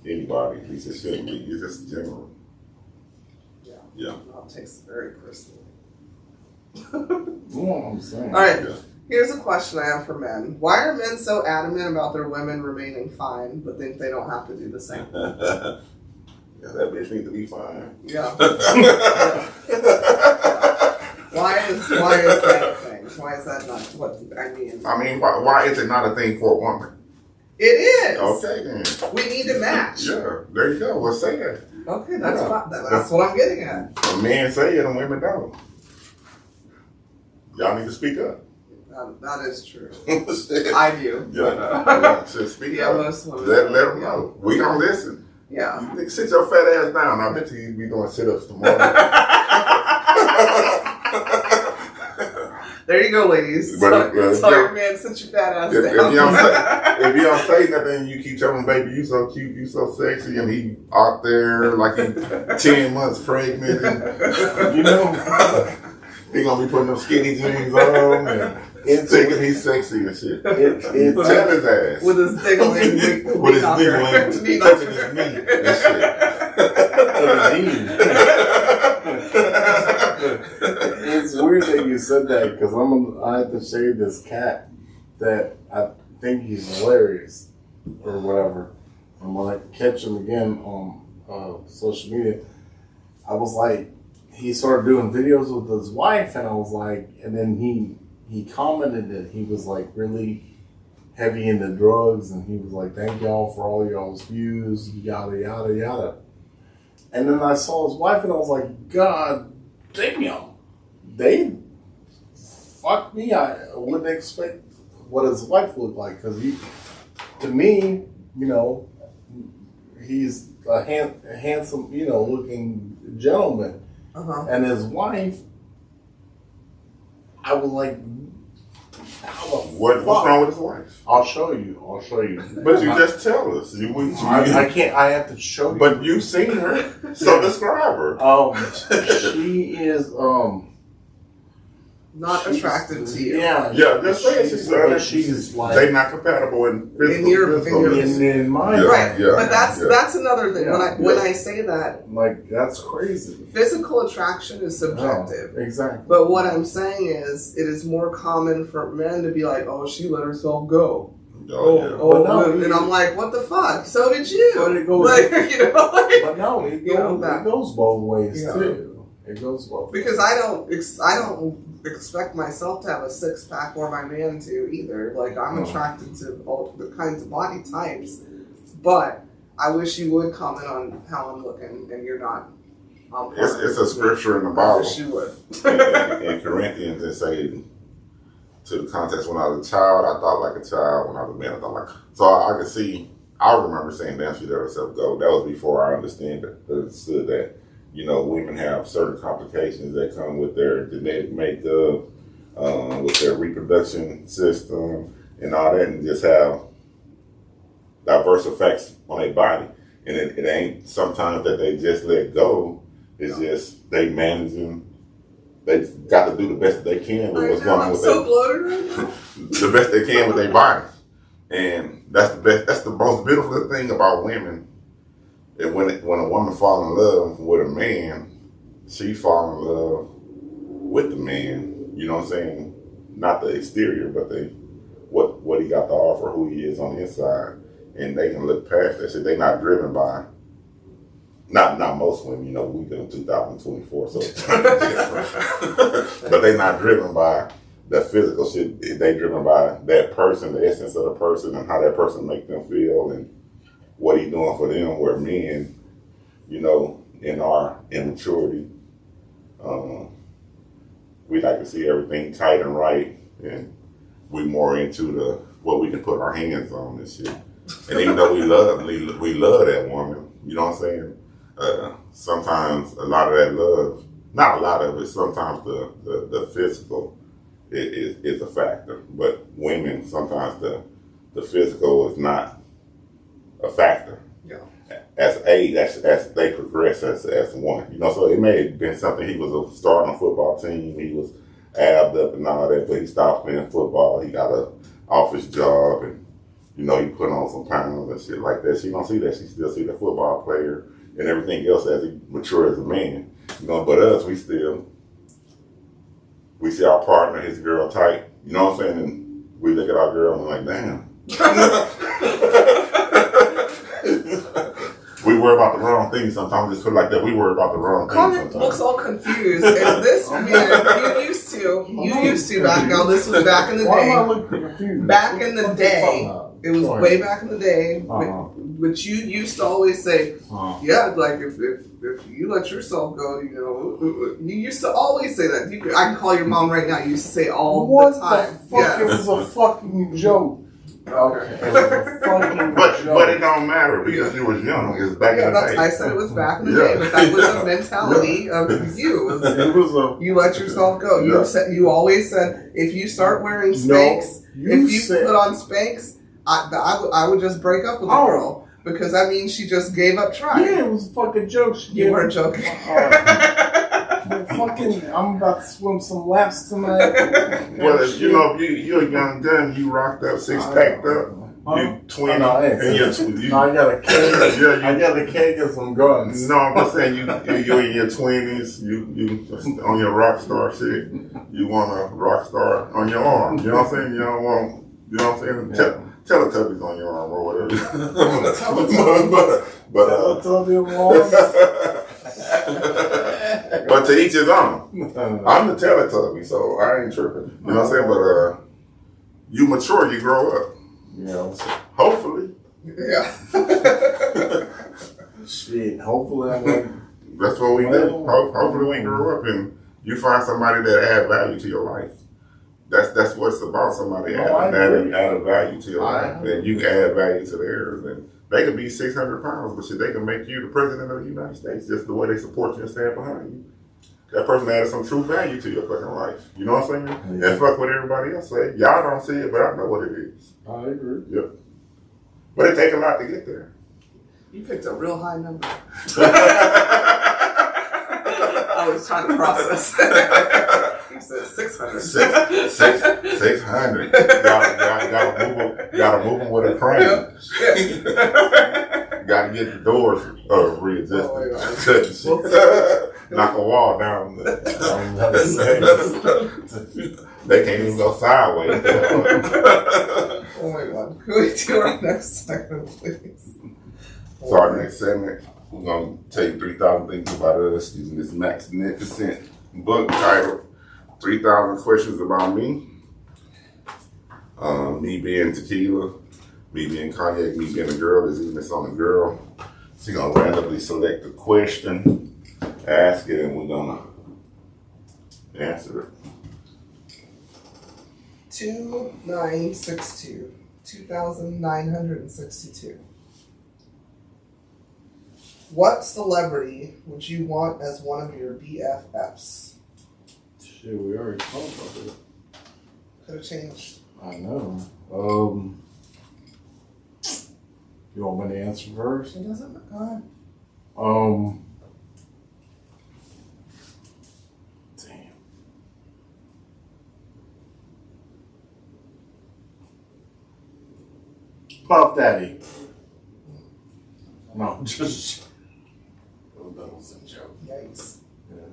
anybody. At least it shouldn't be. It's just general. Yeah. I'll take it very personally. What I'm saying. All right. Yeah. Here's a question I have for men. Why are men so adamant about their women remaining fine, but think they don't have to do the same? Yeah, that bitch need to be fine. Yeah. Why is that a thing? Why is that not what I mean? I mean, why is it not a thing for a woman? It is. Okay, then. We need to match. Yeah, there you go. Well, say that. Okay, that's what I'm getting at. The men say it and women don't. Y'all need to speak up. That is true. Shit. I do. Yeah. Just speak up. Most women. Let them know. We don't listen. Yeah. You nigga, sit your fat ass down. I bet you be doing sit-ups tomorrow. There you go, ladies. Tell your man, sit your fat ass down. If you don't say nothing, you keep telling baby, you so cute, you so sexy, and he out there like he 10 months pregnant, and you know, he gonna be putting them skinny jeans on and thinking he's sexy and shit. Tell his ass. With his diggling, with his diggling, touching his knee and shit. It's weird that you said that because I have to show you this cat that I think he's hilarious or whatever. And when I catch him again on social media, I was like, he started doing videos with his wife, and I was like, and then he commented that he was like really heavy into drugs, and he was like, thank y'all for all y'all's views, yada yada yada. And then I saw his wife, and I was like, God damn, they fucked me. I wouldn't expect what his wife looked like, because to me, you know, he's a handsome, you know, looking gentleman. Uh-huh. And his wife, I was like, what's wrong with his wife? I'll show you. But you just tell us. I can't. I have to show you. But you've seen her, so describe her. She is not attractive to you. Yeah, just say it. She's like, they not compatible in in my right. Yeah, but that's another thing. Yeah. When I say that, like, that's crazy. Physical attraction is subjective. Oh, exactly. But what I'm saying is, it is more common for men to be like, "Oh, she let herself go." And I'm like, "What the fuck? So did you?" But it goes, like, you know, like, but no, it goes both ways too. It goes both ways. Because I don't expect myself to have a six-pack or my man to either. Like, I'm attracted to all the kinds of body types, but I wish you would comment on how I'm looking, and you're not. It's a scripture in the Bible. I wish you would. in Corinthians, it say, to the context, when I was a child, I thought like a child. When I was a man, I thought like. So I could see. I remember saying, "Damn, she let herself go." That was before I understood that. You know, women have certain complications that come with their genetic makeup, with their reproduction system, and all that, and just have diverse effects on their body. And it ain't sometimes that they just let go. It's just they managing. They got to do the best that they can with what's going on with the best they can with their body, and that's the best. That's the most beautiful thing about women. And when a woman falls in love with a man, she falls in love with the man. You know what I'm saying? not the exterior, but what he got to offer, who he is on the inside, and they can look past that shit. They not driven by. Not most women, we live in 2024, so it's different. But they not driven by the physical shit. They driven by that person, the essence of the person, and how that person make them feel, and what he doing for them. Where men, in our immaturity, we like to see everything tight and right, and we more into what we can put our hands on and shit. And even though we love that woman, you know what I'm saying? Sometimes a lot of that love, not a lot of it, sometimes the physical is a factor. But women, sometimes the physical is not a factor. Yeah. As they progress as one. So it may have been something, he was a star on a football team, he was abbed up and all that, but he stopped playing football, he got a office job, and he put on some pounds and shit like that. She don't see that, she still see the football player and everything else as he matures as a man. But us, we see our partner, his girl tight, you know what I'm saying? And we look at our girl and we're like, damn. We worry about the wrong things sometimes. Just put it like that. We worry about the wrong things Cognac sometimes. looks all confused. And this man, you used to back now. This was back in the Why am I day. looking confused? Back in the day, it was Sorry. way back in the day. But you used to always say, yeah, like if you let yourself go, you used to always say that. I can call your mom right now. You used to say all the time. What the fuck? It was a fucking joke. Okay. It was a fucking joke. But it don't matter because you was young. It's back in the day. I said it was back in the day, but that was a mentality of you. It was a. You let yourself go. Yeah. You always said if you start wearing Spanx, if you put on Spanx, I would just break up with the girl. Because that means she just gave up trying. Yeah, it was a fucking joke. You weren't joking. I'm about to swim some laps tonight. Well, if you're a young gun, you rocked up, six packed up, you 20, and I got a keg. I got a keg and some guns. No, I'm just saying you're in your 20s, you on your rock star shit. You want a rock star on your arm. You know what I'm saying? You don't want, you know what I'm saying? Yeah. Teletubbies on your arm or whatever. But to each his own. I'm the Teletubby, so I ain't tripping. You know what I'm saying? But you mature, you grow up. Yeah. Hopefully. Yeah. Shit. Hopefully I won't. That's what we do. Hopefully we grow up and you find somebody that add value to your life. That's what it's about. Somebody add a value to your life, and you can add value to theirs. And they could be 600 pounds, but shit, they can make you the president of the United States just the way they support you and stand behind you. That person added some true value to your fucking life. You know what I'm saying? Yeah. And fuck what everybody else say. Y'all don't see it, but I know what it is. I agree. Yep. But it take a lot to get there. You picked a real high number. I was trying to process. You said 600. 600. Gotta move them with a crane. Gotta get the doors readjusted. Knock a wall down. They can't even go sideways. Oh my God. Can we do our next segment, please? So our next segment, we're going to tell you 3,000 things about us using this magnificent book titled 3,000 Questions About Me. Me being Tequila, me being Cognac, me being a girl. There's even this on a girl. She's going to randomly select a question, ask it, and we're going to answer it. 2962. 2,962. What celebrity would you want as one of your BFFs? Shit, we already talked about it. Could have changed. I know. You want me to answer first? It doesn't matter. Go ahead. Damn. Puff Daddy. No, just that was a joke. Yikes. Yeah.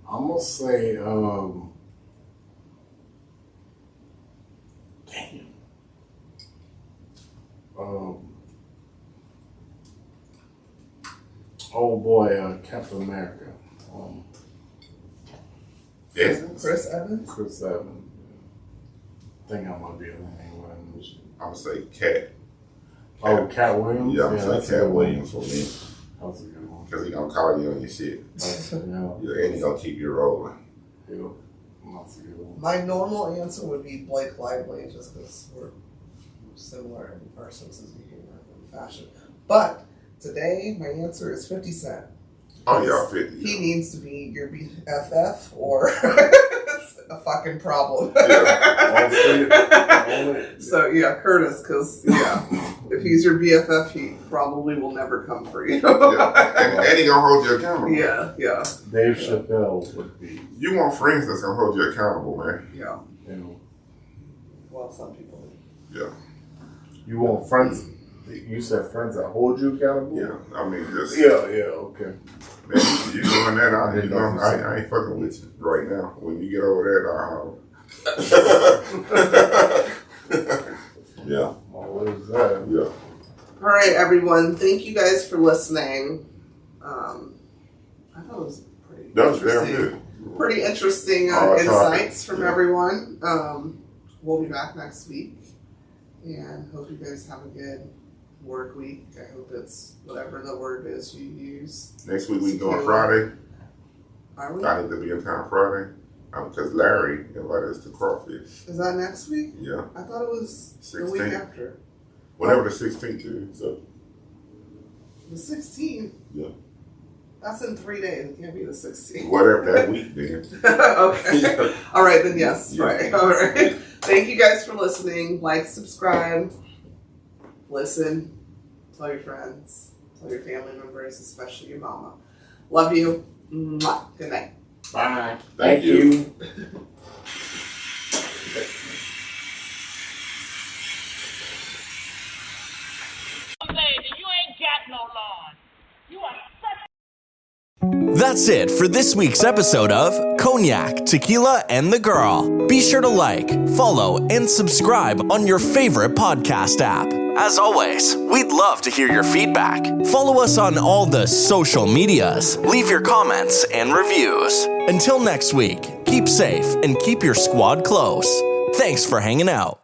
I'm gonna say Damn. Oh boy, Captain America. Evans? Chris Evans? Chris Evans. I think I might be able to name one. I'm gonna say Cat. Oh, Cat Williams? Yeah, I'm gonna that's say a Cat good one. Williams for me. That's a good one. Because he gonna call you on your shit. Yeah. Yeah, and he gonna keep you rolling. Yeah. That's a good one. My normal answer would be Blake Lively, just because we're similar in our senses of humor and fashion. But today, my answer is 50 Cent. Oh, y'all 50. He needs to be your BFF or it's a fucking problem. So yeah, Curtis, because if he's your BFF, he probably will never come for you. And he gonna hold you accountable. Yeah. Dave Chappelle would be. You want friends that's gonna hold you accountable, man. Yeah. You know, Well, some people do. Yeah. you want friends. You said friends that hold you accountable? Yeah. I mean, just. Yeah, okay. Man, you doing that, I ain't fucking with you right now. When you get over that, yeah. Oh, what is that? Yeah. All right, everyone. Thank you guys for listening. I thought it was pretty That was damn interesting. good. Pretty interesting Hard insights topic. from everyone. We'll be back next week, and hope you guys have a good work week. I hope it's whatever the word is you use. Next week we doing Friday. Are we? I need to be in town Friday. Because Larry invited us to crawfish. Is that next week? Yeah. I thought it was the week 16th. after. Whatever the 16th is. So. The 16th? Yeah. That's in 3 days. It can't be the 16th. Whatever that week then. Okay. Yeah. All right, then yes. Yeah. Right. All right. Thank you guys for listening. Like, subscribe, listen, tell your friends, tell your family members, especially your mama. Love you. Mwah. Good night. Bye. Thank you. That's it for this week's episode of Cognac, Tequila, and the Girl. Be sure to like, follow, and subscribe on your favorite podcast app. As always, we'd love to hear your feedback. Follow us on all the social medias. Leave your comments and reviews. Until next week, keep safe and keep your squad close. Thanks for hanging out.